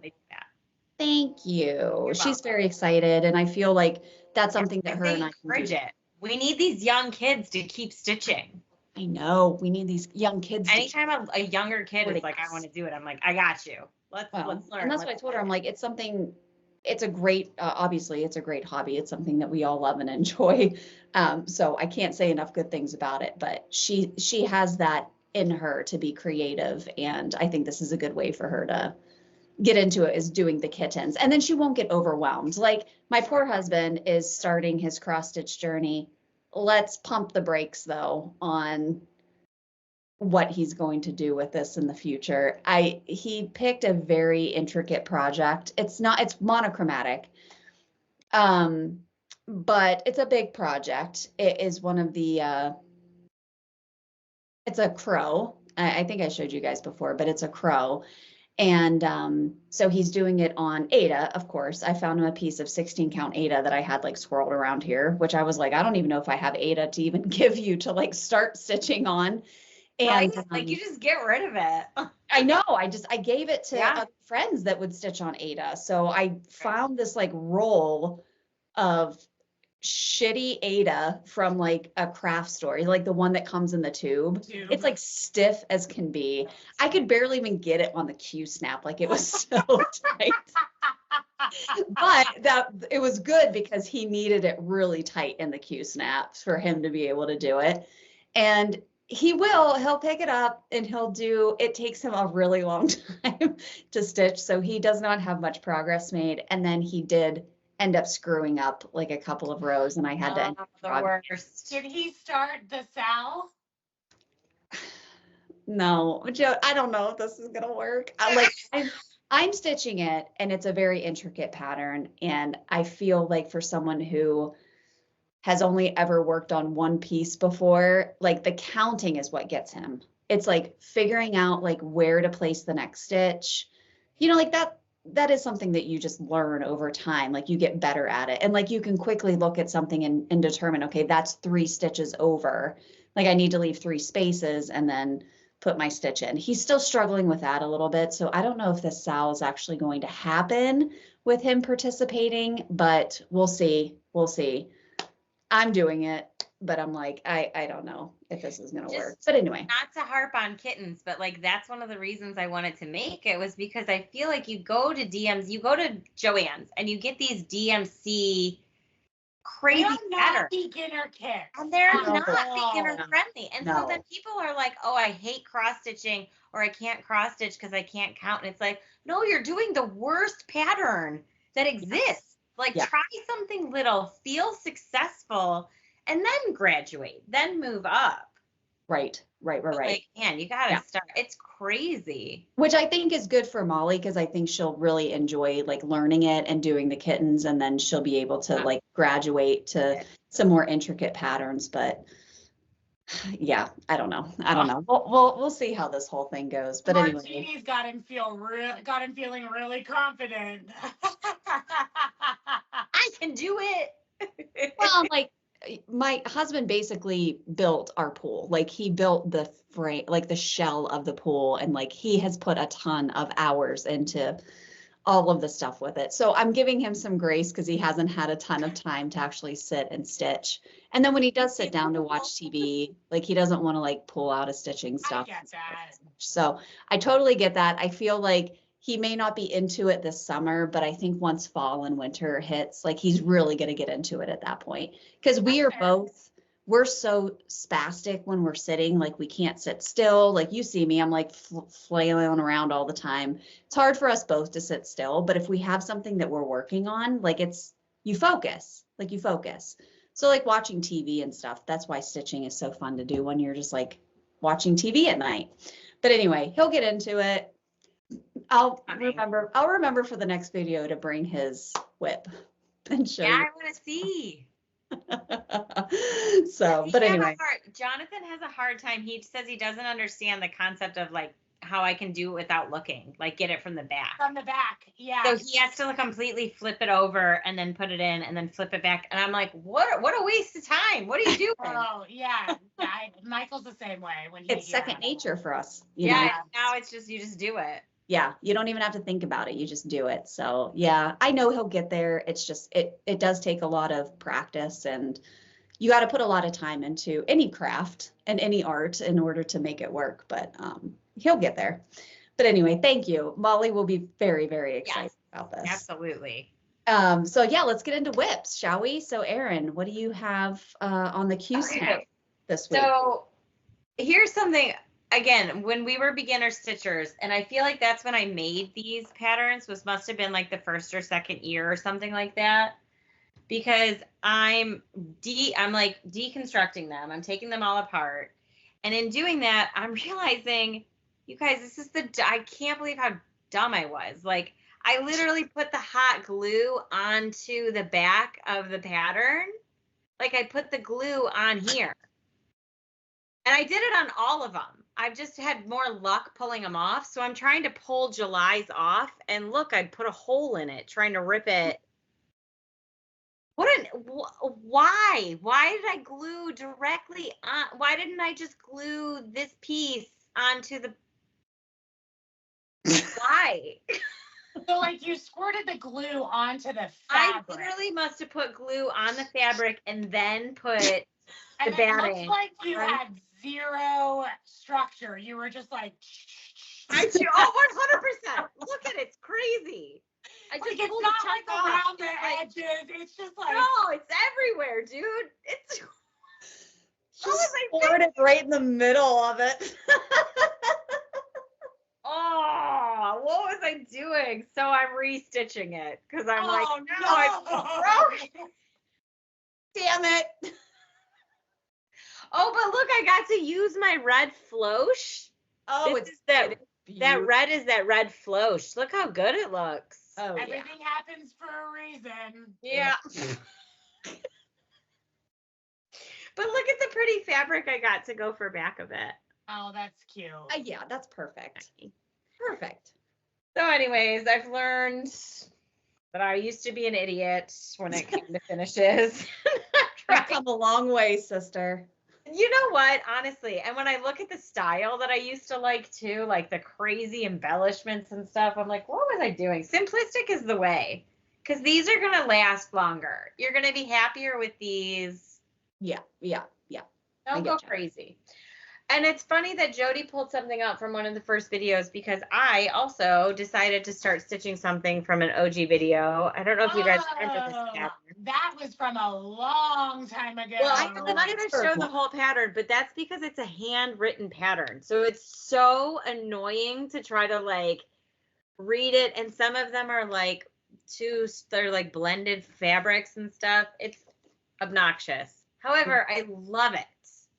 Speaker 1: Thank you. She's very excited, and I feel like that's something that her and I
Speaker 2: encourage it. We need these young kids to keep stitching.
Speaker 1: I know. We need these young kids.
Speaker 2: Anytime a younger kid is like, I want to do it, I'm like, I got you. Let's learn.
Speaker 1: And that's what I told her. I'm like, it's a great, obviously it's a great hobby. It's something that we all love and enjoy. So I can't say enough good things about it, but she has that in her to be creative. And I think this is a good way for her to get into it, is doing the kittens. And then she won't get overwhelmed. Like my poor husband is starting his cross stitch journey. Let's pump the brakes though on what he's going to do with this in the future. He picked a very intricate project. It's monochromatic. But it's a big project. It is one of the it's a crow. I think I showed you guys before, but it's a crow. And so he's doing it on Aida, of course. I found him a piece of 16 count Aida that I had like swirled around here, which I was like, I don't even know if I have Aida to even give you to like start stitching on. And
Speaker 2: like you just get rid of it.
Speaker 1: I know. I gave it to friends that would stitch on Aida. So I found this like roll of shitty Aida from like a craft store, like the one that comes in the tube. It's like stiff as can be. I could barely even get it on the Q snap. Like it was so tight. But it was good because he needed it really tight in the Q snaps for him to be able to do it. And he'll pick it up and it takes him a really long time to stitch. So he does not have much progress made. And then he did end up screwing up like a couple of rows, and I had to end up
Speaker 3: the worst. Did he start the sow?
Speaker 1: No, Joe, I don't know if this is gonna work. I'm stitching it, and it's a very intricate pattern, and I feel like for someone who has only ever worked on one piece before, like the counting is what gets him. It's like figuring out like where to place the next stitch, like that is something that you just learn over time. Like you get better at it. And like you can quickly look at something and determine, okay, that's 3 stitches over. Like I need to leave 3 spaces and then put my stitch in. He's still struggling with that a little bit. So I don't know if this sow is actually going to happen with him participating, but we'll see. We'll see. I'm doing it, but I'm like, I don't know if this is going to work. But anyway.
Speaker 2: Not to harp on kittens, but like that's one of the reasons I wanted to make it, was because I feel like you go to DMs, you go to Joann's and you get these DMC crazy patterns.
Speaker 3: Beginner kits.
Speaker 2: And they're not beginner friendly. And so then people are like, oh, I hate cross stitching, or I can't cross stitch because I can't count. And it's like, no, you're doing the worst pattern that exists. Like try something little, feel successful, and then graduate, then move up.
Speaker 1: Right.
Speaker 2: Like, man, you gotta start. It's crazy.
Speaker 1: Which I think is good for Molly, because I think she'll really enjoy like learning it and doing the kittens, and then she'll be able to like graduate to some more intricate patterns. But yeah, I don't know. We'll see how this whole thing goes. But anyway,
Speaker 3: Martini's got him feeling really confident.
Speaker 2: I can do it.
Speaker 1: Well, like my husband basically built our pool. Like he built the frame, like the shell of the pool, and like he has put a ton of hours into all of the stuff with it. So I'm giving him some grace because he hasn't had a ton of time to actually sit and stitch. And then when he does sit down to watch TV, like he doesn't want to like pull out a stitching stuff.
Speaker 3: I get that.
Speaker 1: So I totally get that. I feel like he may not be into it this summer, but I think once fall and winter hits, like he's really going to get into it at that point. Because we are we're so spastic when we're sitting, like we can't sit still. Like you see me, I'm like flailing around all the time. It's hard for us both to sit still, but if we have something that we're working on, like you focus. So like watching TV and stuff, that's why stitching is so fun to do when you're just like watching TV at night. But anyway, he'll get into it. I'll remember for the next video to bring his whip and show you.
Speaker 2: I want to see.
Speaker 1: So, but anyway.
Speaker 2: Jonathan has a hard time. He says he doesn't understand the concept of like how I can do it without looking, like get it from the back.
Speaker 3: From the back, yeah.
Speaker 2: So he has to completely flip it over and then put it in and then flip it back. And I'm like, what a waste of time. What are you doing?
Speaker 3: Oh, yeah. Michael's the same way.
Speaker 1: It's second nature for us. You
Speaker 2: know?
Speaker 1: know?
Speaker 2: Now it's just, you just do it.
Speaker 1: Yeah, you don't even have to think about it. You just do it. So yeah, I know he'll get there. It's just, it does take a lot of practice, and you got to put a lot of time into any craft and any art in order to make it work, but he'll get there. But anyway, thank you. Molly will be very, very excited about this.
Speaker 2: Absolutely.
Speaker 1: So yeah, let's get into whips, shall we? So Erin, what do you have on the Q snap this week?
Speaker 2: So here's something. Again, when we were beginner stitchers, and I feel like that's when I made these patterns, must have been like the first or second year or something like that, because I'm like deconstructing them. I'm taking them all apart. And in doing that, I'm realizing, you guys, I can't believe how dumb I was. Like, I literally put the hot glue onto the back of the pattern. Like, I put the glue on here. And I did it on all of them. I've just had more luck pulling them off. So I'm trying to pull July's off. And look, I put a hole in it, trying to rip it. Why? Why did I glue directly on? Why didn't I just glue this piece onto the... Why?
Speaker 3: So like you squirted the glue onto the fabric.
Speaker 2: I literally must have put glue on the fabric and then put the batting.
Speaker 3: It looks like you had zero structure. You were just like...
Speaker 2: I do. Oh, 100%. Look at it. It's crazy.
Speaker 3: It's not like around the edges. It's just like...
Speaker 2: No, it's everywhere, dude. It's...
Speaker 1: Just poured it right in the middle of it.
Speaker 2: Oh, what was I doing? So I'm restitching it because I'm like, no,
Speaker 3: I
Speaker 2: broke it.
Speaker 1: Damn it.
Speaker 2: Oh, but look, I got to use my red floche.
Speaker 1: Oh,
Speaker 2: that red is that red floche. Look how good it looks.
Speaker 1: Oh,
Speaker 3: everything happens for a reason.
Speaker 2: Yeah. But look at the pretty fabric I got to go for back of it.
Speaker 3: Oh, that's cute.
Speaker 1: Yeah, that's perfect. Perfect.
Speaker 2: So anyways, I've learned that I used to be an idiot when it came to finishes.
Speaker 1: I've come a long way, sister.
Speaker 2: You know what? Honestly, and when I look at the style that I used to like too, like the crazy embellishments and stuff, I'm like, what was I doing? Simplistic is the way, because these are going to last longer. You're going to be happier with these.
Speaker 1: Yeah.
Speaker 2: Don't go crazy. And it's funny that Jodi pulled something up from one of the first videos, because I also decided to start stitching something from an OG video. I don't know if you guys remember this pattern.
Speaker 3: That was from a long time ago.
Speaker 2: Well, I'm not going to show the whole pattern, but that's because it's a handwritten pattern. So it's so annoying to try to like read it. And some of them are like they're like blended fabrics and stuff. It's obnoxious. However, I love it.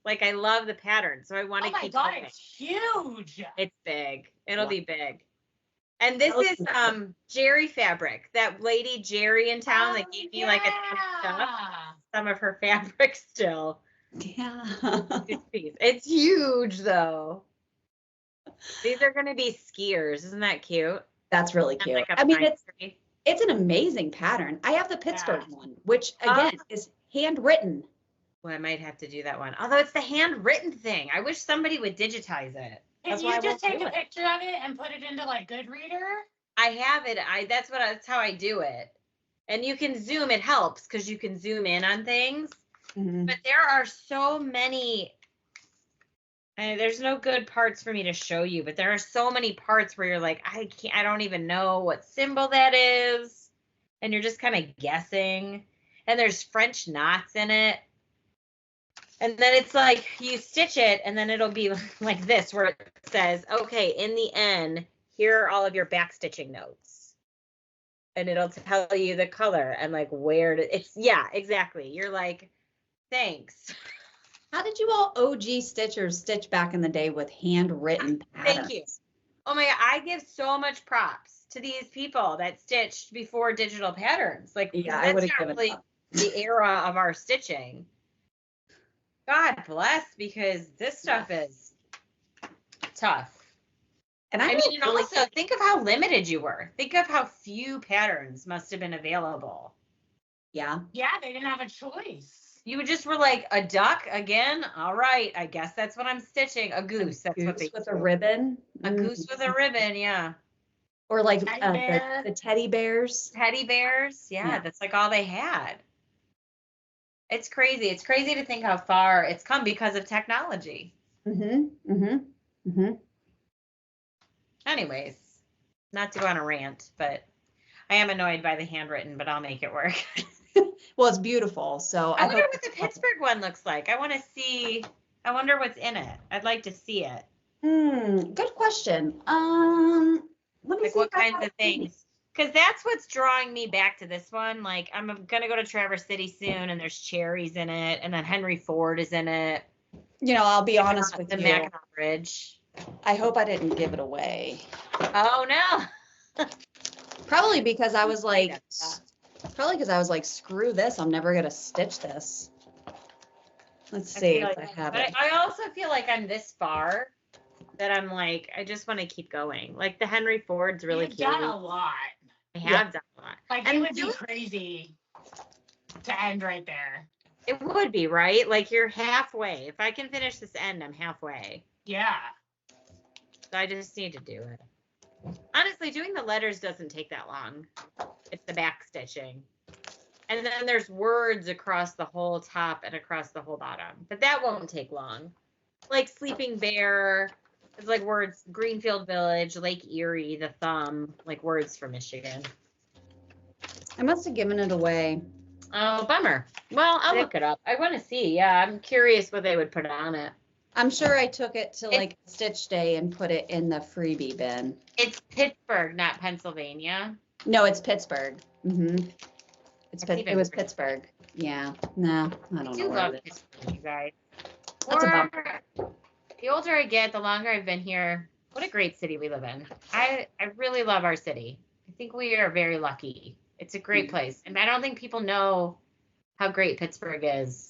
Speaker 2: Like, I love the pattern, so I want to keep going.
Speaker 3: It's huge.
Speaker 2: It's big. It'll be big. And this is Jerry fabric. That lady Jerry in town that gave me like a ton of stuff. Some of her fabric still.
Speaker 1: Yeah.
Speaker 2: It's huge though. These are going to be skiers. Isn't that cute?
Speaker 1: That's really cute.
Speaker 2: Like
Speaker 1: I mean, it's an amazing pattern. I have the Pittsburgh one, which again is handwritten.
Speaker 2: Well, I might have to do that one. Although it's the handwritten thing. I wish somebody would digitize it.
Speaker 3: Can you just take a picture of it and put it into like Goodreader?
Speaker 2: I have it. That's how I do it. And you can zoom. It helps because you can zoom in on things. Mm-hmm. But there are so many. There's no good parts for me to show you, but there are so many parts where you're like, I don't even know what symbol that is. And you're just kind of guessing. And there's French knots in it. And then it's like you stitch it and then it'll be like this where it says, okay, in the end, here are all of your back stitching notes. And it'll tell you the color and like where it's, yeah, exactly. You're like, thanks.
Speaker 1: How did you all OG stitchers stitch back in the day with handwritten patterns?
Speaker 2: Thank you. Oh my God, I give so much props to these people that stitched before digital patterns. Like,
Speaker 1: Yeah,
Speaker 2: that's
Speaker 1: I would have
Speaker 2: not
Speaker 1: given
Speaker 2: really
Speaker 1: up.
Speaker 2: the era of our stitching. God bless, because this stuff is tough.
Speaker 1: And
Speaker 2: I mean, and also think of how limited you were. Think of how few patterns must have been available.
Speaker 1: Yeah.
Speaker 3: Yeah, they didn't have a choice.
Speaker 2: You just were like, a duck again? All right, I guess that's what I'm stitching. A goose. That's what they
Speaker 1: with a ribbon.
Speaker 2: A goose with a ribbon, yeah.
Speaker 1: Or like
Speaker 3: Teddy bear.
Speaker 1: the teddy bears.
Speaker 2: Teddy bears, yeah, that's like all they had. It's crazy. It's crazy to think how far it's come because of technology. Anyways, not to go on a rant, but I am annoyed by the handwritten, but I'll make it work.
Speaker 1: Well, it's beautiful. So
Speaker 2: I wonder what the Pittsburgh one looks like. I want to see. I wonder what's in it. I'd like to see it.
Speaker 1: Good question. Let me
Speaker 2: like
Speaker 1: see
Speaker 2: what kinds of things. Because that's what's drawing me back to this one. Like, I'm going to go to Traverse City soon, and there's cherries in it, and then Henry Ford is in it.
Speaker 1: You know, I'll be honest with
Speaker 2: the
Speaker 1: you.
Speaker 2: Mackinac Bridge.
Speaker 1: I hope I didn't give it away.
Speaker 2: Oh, no.
Speaker 1: Probably because I was like, screw this. I'm never going to stitch this. Let's see if I have it.
Speaker 2: I also feel like I'm this far that I'm like, I just want to keep going. Like, the Henry Ford's really cute.
Speaker 3: You've done a lot.
Speaker 2: I have done a lot.
Speaker 3: Like, it would be crazy to end right there.
Speaker 2: It would be, right? Like, you're halfway. If I can finish this end, I'm halfway.
Speaker 3: Yeah.
Speaker 2: So I just need to do it. Honestly, doing the letters doesn't take that long. It's the back stitching. And then there's words across the whole top and across the whole bottom. But that won't take long. Like Sleeping Bear, it's like words, Greenfield Village, Lake Erie, the thumb, like words for Michigan.
Speaker 1: I must have given it away.
Speaker 2: Oh, bummer. Well, I'll look it up. I want to see. Yeah, I'm curious what they would put on it.
Speaker 1: I'm sure I took it to like Stitch Day and put it in the freebie bin.
Speaker 2: It's Pittsburgh, not Pennsylvania.
Speaker 1: No, it's Pittsburgh. It was Pittsburgh. Yeah. No, I don't know.
Speaker 2: I love Pittsburgh, you guys.
Speaker 1: That's a bummer.
Speaker 2: The older I get, the longer I've been here. What a great city we live in. I really love our city. I think we are very lucky. It's a great place. And I don't think people know how great Pittsburgh is.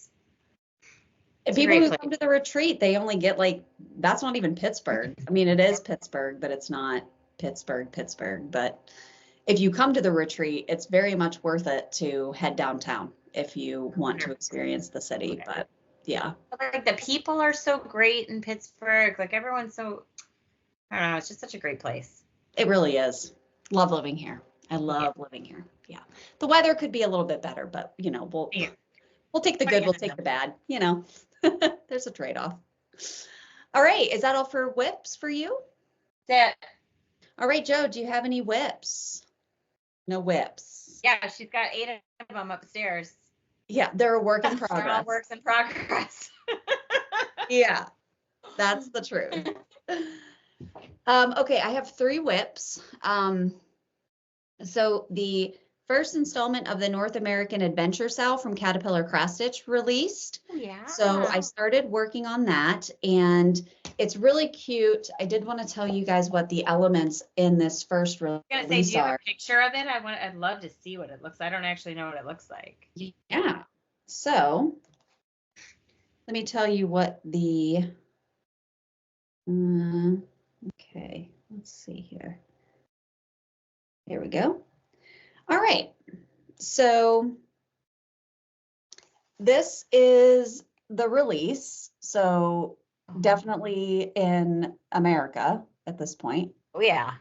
Speaker 1: People who come to the retreat, they only get like, that's not even Pittsburgh. I mean, it is Pittsburgh, but it's not Pittsburgh. But if you come to the retreat, it's very much worth it to head downtown if you want to experience the city. But yeah.
Speaker 2: Like the people are so great in Pittsburgh. Like everyone's so, I don't know, it's just such a great place.
Speaker 1: It really is. Love living here. I love living here. Yeah. The weather could be a little bit better, but you know, we'll take the good, we'll take the bad, you know. There's a trade-off. All right. Is that all for whips for you?
Speaker 2: That's it.
Speaker 1: All right, Joe, do you have any whips? No whips.
Speaker 2: Yeah, she's got 8 of them upstairs.
Speaker 1: Yeah, they're a work in progress.
Speaker 2: They're all works in progress.
Speaker 1: Yeah, that's the truth. Okay, I have 3 whips. So the first installment of the North American Adventure Sow from Caterpillar Cross Stitch released.
Speaker 2: Oh, yeah.
Speaker 1: So I started working on that, and it's really cute. I did want to tell you guys what the elements in this first release are.
Speaker 2: I was gonna say, do you have a picture of it? I'd love to see what it looks like. I don't actually know what it looks like.
Speaker 1: Yeah. So let me tell you what the, okay, let's see here. There we go. All right. So this is the release. So definitely in America at this point.
Speaker 2: Oh, yeah.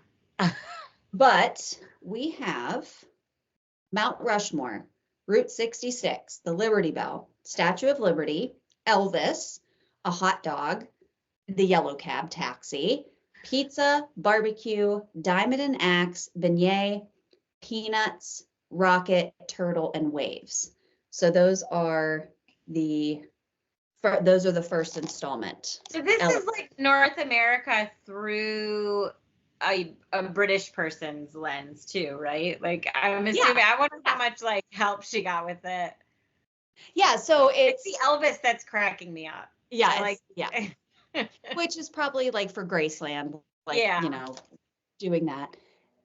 Speaker 1: But we have Mount Rushmore, Route 66, the Liberty Bell, Statue of Liberty, Elvis, a hot dog, the yellow cab taxi, pizza, barbecue, diamond and axe, beignet, peanuts, rocket, turtle, and waves. So those are the those are the first installment.
Speaker 2: So this is like North America through a British person's lens too, right? Like I'm assuming, I wonder how much like help she got with it.
Speaker 1: Yeah, so
Speaker 2: it's the Elvis that's cracking me up.
Speaker 1: Yeah,
Speaker 2: like
Speaker 1: which is probably like for Graceland, like you know, doing that.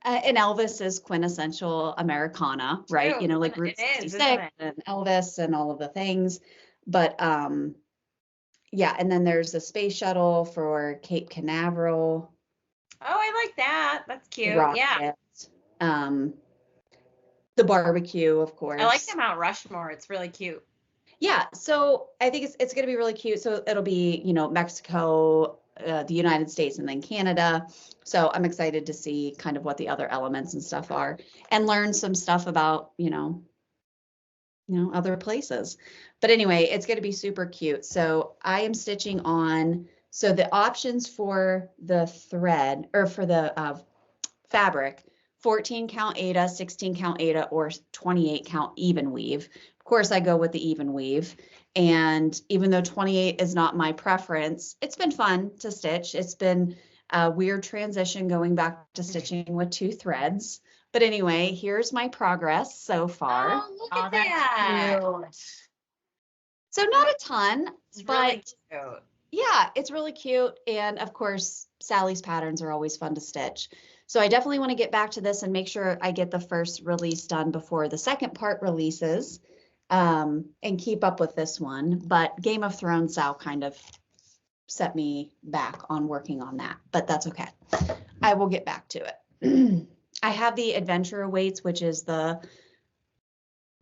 Speaker 1: And Elvis is quintessential Americana, right?
Speaker 2: True.
Speaker 1: You know, like Route 66 and Elvis and all of the things. But yeah, and then there's a space shuttle for Cape Canaveral.
Speaker 2: Oh, I like that. That's cute. Yeah.
Speaker 1: The barbecue, of course.
Speaker 2: I like the Mount Rushmore. It's really cute.
Speaker 1: Yeah, so I think it's going to be really cute. So it'll be, you know, Mexico, the United States, and then Canada. So I'm excited to see kind of what the other elements and stuff are, and learn some stuff about, you know, other places. But anyway, it's going to be super cute. So I am stitching on. So the options for the thread or for the fabric, 14 count Aida, 16 count Aida, or 28 count even weave. Of course, I go with the even weave. And even though 28 is not my preference, it's been fun to stitch. It's been a weird transition going back to stitching with 2 threads. But anyway, here's my progress so far.
Speaker 2: Oh, look at that.
Speaker 3: Cute.
Speaker 1: So not a ton, but
Speaker 2: really cute.
Speaker 1: Yeah, it's really cute. And of course, Sally's patterns are always fun to stitch. So I definitely want to get back to this and make sure I get the first release done before the second part releases, and keep up with this one. But Game of Thrones Sal kind of set me back on working on that, but that's okay. I will get back to it. I have the Adventure Awaits, which is the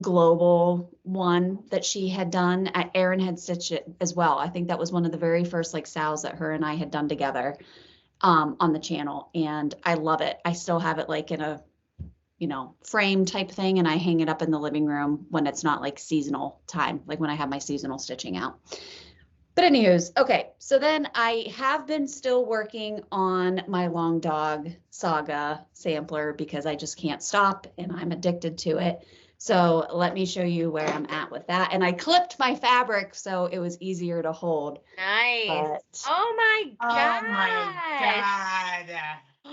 Speaker 1: global one that she had done. Erin had stitched it as well. I think that was one of the very first like Sal's that her and I had done together on the channel, and I love it. I still have it like in a, you know, frame type thing, and I hang it up in the living room when it's not like seasonal time, like when I have my seasonal stitching out. But anywho's, okay, so then I have been still working on my Long Dog Saga sampler because I just can't stop and I'm addicted to it. So let me show you where I'm at with that. And I clipped my fabric so it was easier to hold.
Speaker 2: Nice.
Speaker 1: But,
Speaker 2: oh my god.
Speaker 3: Oh my god.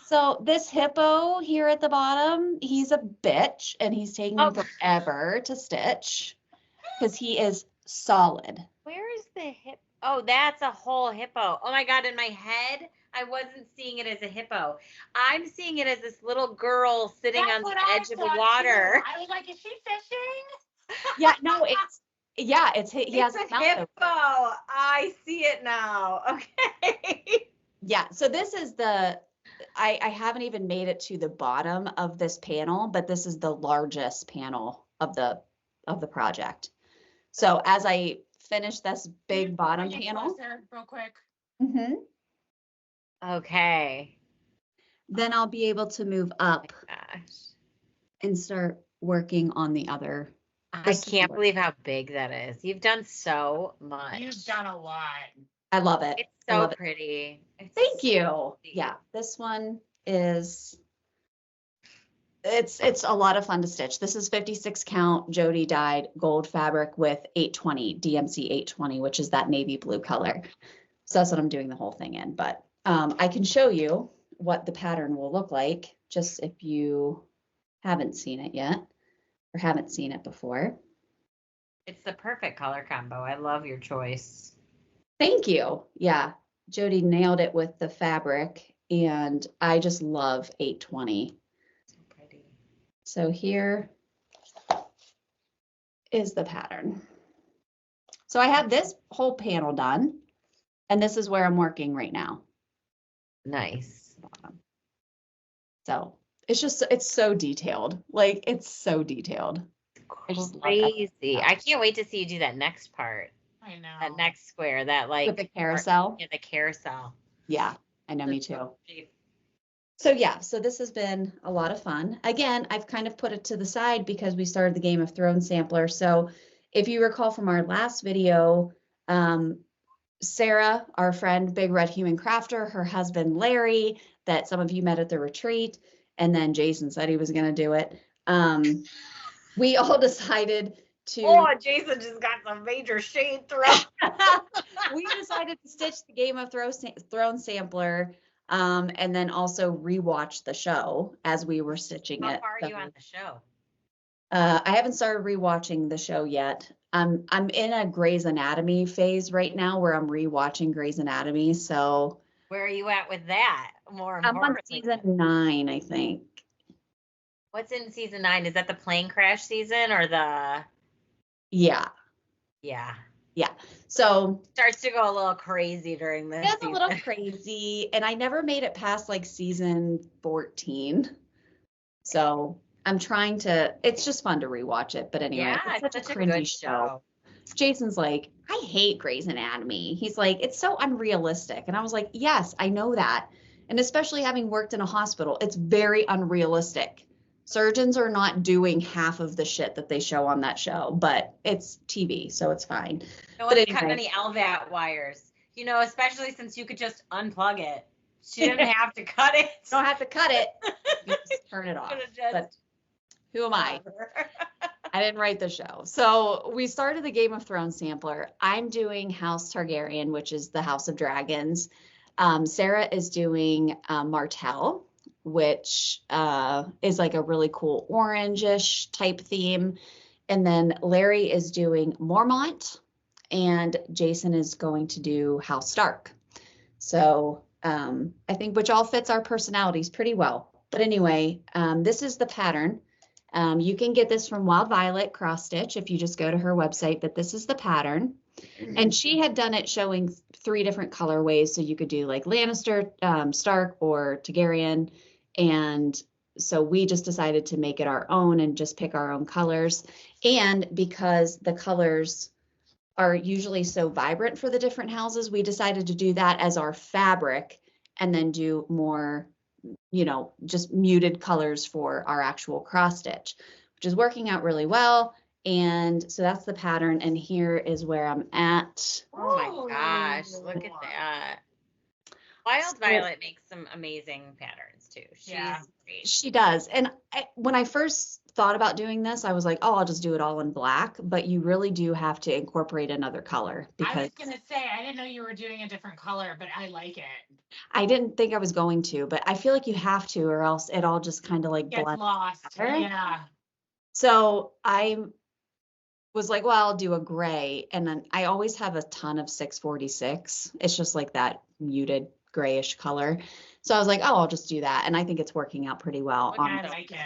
Speaker 1: So this hippo here at the bottom, he's a bitch and he's taking forever to stitch because he is solid.
Speaker 2: Where is the hip? Oh, that's a whole hippo. Oh my god, in my head, I wasn't seeing it as a hippo. I'm seeing it as this little girl sitting on the edge of the water.
Speaker 3: I was like, is she fishing?
Speaker 1: Yeah, no, it's he has
Speaker 2: a hippo. I see it now. Okay.
Speaker 1: Yeah, so this is I haven't even made it to the bottom of this panel, but this is the largest panel of the project. So as I finish this big bottom panel,
Speaker 3: real quick.
Speaker 1: Mm-hmm.
Speaker 2: Okay.
Speaker 1: Then I'll be able to move up and start working on the other.
Speaker 2: I can't believe how big that is. You've done so much.
Speaker 3: You've done a lot.
Speaker 1: I love it.
Speaker 2: It's so pretty.
Speaker 1: Thank you. Yeah, this one is, it's a lot of fun to stitch. This is 56 count Jodi dyed gold fabric with 820, DMC 820, which is that navy blue color. So that's what I'm doing the whole thing in. But I can show you what the pattern will look like, just if you haven't seen it yet or haven't seen it before.
Speaker 2: It's the perfect color combo. I love your choice.
Speaker 1: Thank you. Yeah, Jodi nailed it with the fabric, and I just love 820.
Speaker 2: So pretty.
Speaker 1: So here is the pattern. So I have this whole panel done, and this is where I'm working right now.
Speaker 2: Nice.
Speaker 1: So it's so detailed. Like, it's so detailed.
Speaker 2: Crazy. I can't wait to see you do that next part.
Speaker 3: I know.
Speaker 2: That next square, that like
Speaker 1: with the carousel.
Speaker 2: Yeah, the carousel.
Speaker 1: Yeah, I know, me too. So yeah, so this has been a lot of fun. Again, I've kind of put it to the side because we started the Game of Thrones sampler. So if you recall from our last video, Sarah, our friend, Big Red Human Crafter, her husband, Larry, that some of you met at the retreat, and then Jason said he was going to do it. We all decided
Speaker 2: Oh, Jason just got some major shade thrown.
Speaker 1: We decided to stitch the Game of Thrones sampler, and then also rewatch the show as we were stitching it.
Speaker 2: How far are you on the show?
Speaker 1: I haven't started rewatching the show yet. I'm in a Grey's Anatomy phase right now where I'm rewatching Grey's Anatomy. So
Speaker 2: where are you at with that? More
Speaker 1: I'm on
Speaker 2: importantly,
Speaker 1: season 9, I think.
Speaker 2: What's in season 9? Is that the plane crash season or the?
Speaker 1: Yeah.
Speaker 2: Yeah.
Speaker 1: Yeah. So
Speaker 2: starts to go a little crazy during this.
Speaker 1: It's a little crazy, and I never made it past like season 14. So I'm trying to. It's just fun to rewatch it. But anyway,
Speaker 2: yeah,
Speaker 1: it's such a cringy show. Jason's like, I hate Grey's Anatomy. He's like, it's so unrealistic, and I was like, yes, I know that, and especially having worked in a hospital, it's very unrealistic. Surgeons are not doing half of the shit that they show on that show, but it's TV, so it's fine.
Speaker 2: No one's cutting any LVAD wires, you know, especially since you could just unplug it. She didn't have to cut it.
Speaker 1: You don't have to cut it. You just turn it off. But who am I? I didn't write the show. So we started the Game of Thrones sampler. I'm doing House Targaryen, which is the House of Dragons. Sarah is doing Martell, which is like a really cool orangish type theme. And then Larry is doing Mormont, and Jason is going to do House Stark. So I think which all fits our personalities pretty well. But anyway, this is the pattern. You can get this from Wild Violet Cross Stitch if you just go to her website, but this is the pattern. And she had done it showing 3 different colorways. So you could do like Lannister, Stark, or Targaryen. And so we just decided to make it our own and just pick our own colors. And because the colors are usually so vibrant for the different houses, we decided to do that as our fabric and then do more, you know, just muted colors for our actual cross stitch, which is working out really well. And so that's the pattern. And here is where I'm at.
Speaker 2: Oh my gosh, look at that. Wild Violet makes some amazing patterns too. She's great.
Speaker 1: She does. And when I first thought about doing this, I was like, oh, I'll just do it all in black. But you really do have to incorporate another color. Because
Speaker 3: I was going to say, I didn't know you were doing a different color, but I like it.
Speaker 1: I didn't think I was going to, but I feel like you have to, or else it all just kind of like
Speaker 3: gets lost.
Speaker 1: Together.
Speaker 3: Yeah.
Speaker 1: So I was like, well, I'll do a gray. And then I always have a ton of 646. It's just like that muted grayish color. So I was like, oh, I'll just do that. And I think it's working out pretty well.
Speaker 3: I like it.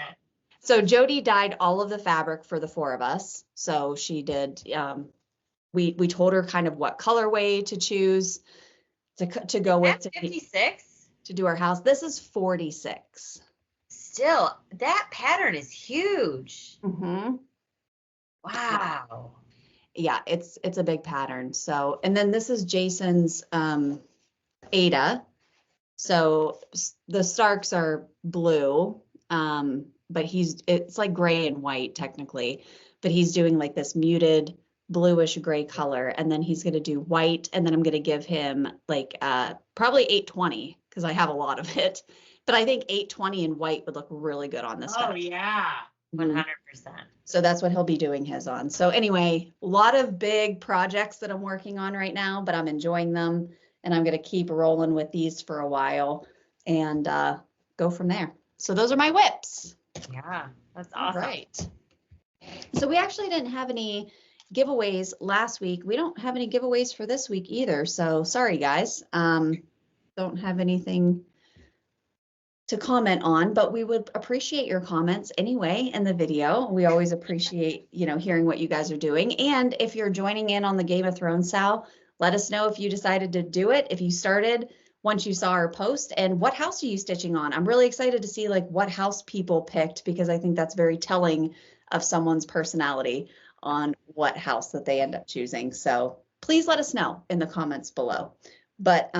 Speaker 1: So Jodi dyed all of the fabric for the 4 of us. So she did, we told her kind of what colorway to choose to go with.
Speaker 2: That's 56?
Speaker 1: To do our house. This is 46.
Speaker 2: Still, that pattern is huge.
Speaker 1: Mm-hmm.
Speaker 2: Wow.
Speaker 1: Yeah, it's a big pattern. So, and then this is Jason's Ada. So the Starks are blue, but it's like gray and white technically, but he's doing like this muted bluish gray color, and then he's going to do white, and then I'm going to give him like probably 820 because I have a lot of it, but I think 820 in white would look really good on this.
Speaker 3: Oh yeah.
Speaker 2: 100%.
Speaker 1: So that's what he'll be doing his on. So anyway, a lot of big projects that I'm working on right now, but I'm enjoying them, and I'm going to keep rolling with these for a while and go from there. So those are my whips.
Speaker 2: Yeah, that's awesome.
Speaker 1: All right. So we actually didn't have any giveaways last week. We don't have any giveaways for this week either. So sorry, guys. Don't have anything to comment on, but we would appreciate your comments anyway in the video. We always appreciate, hearing what you guys are doing. And if you're joining in on the Game of Thrones, Sal, let us know if you decided to do it, if you started once you saw our post, and what house are you stitching on? I'm really excited to see like what house people picked, because I think that's very telling of someone's personality on what house that they end up choosing. So please let us know in the comments below. But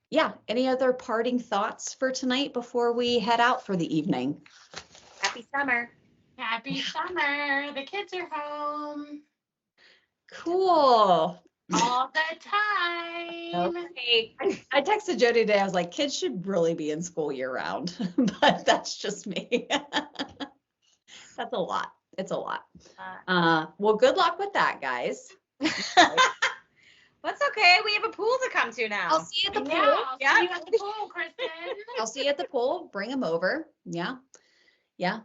Speaker 1: yeah, any other parting thoughts for tonight before we head out for the evening?
Speaker 2: Happy summer.
Speaker 3: Happy summer. The kids are home.
Speaker 1: Cool.
Speaker 3: All the time.
Speaker 2: Okay.
Speaker 1: I texted Jodi today. I was like, kids should really be in school year round, but that's just me. That's a lot. It's a lot. Well, good luck with that, guys.
Speaker 2: That's okay. We have a pool to come to now.
Speaker 1: I'll see you at the pool.
Speaker 3: I'll see you at the pool, Kristen.
Speaker 1: I'll see you at the pool. Bring them over. Yeah. Yeah.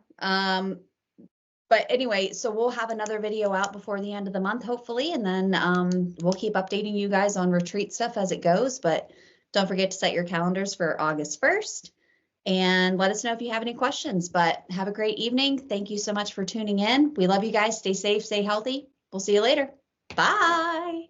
Speaker 1: But anyway, so we'll have another video out before the end of the month, hopefully. And then we'll keep updating you guys on retreat stuff as it goes. But don't forget to set your calendars for August 1st. And let us know if you have any questions. But have a great evening. Thank you so much for tuning in. We love you guys. Stay safe, stay healthy. We'll see you later. Bye.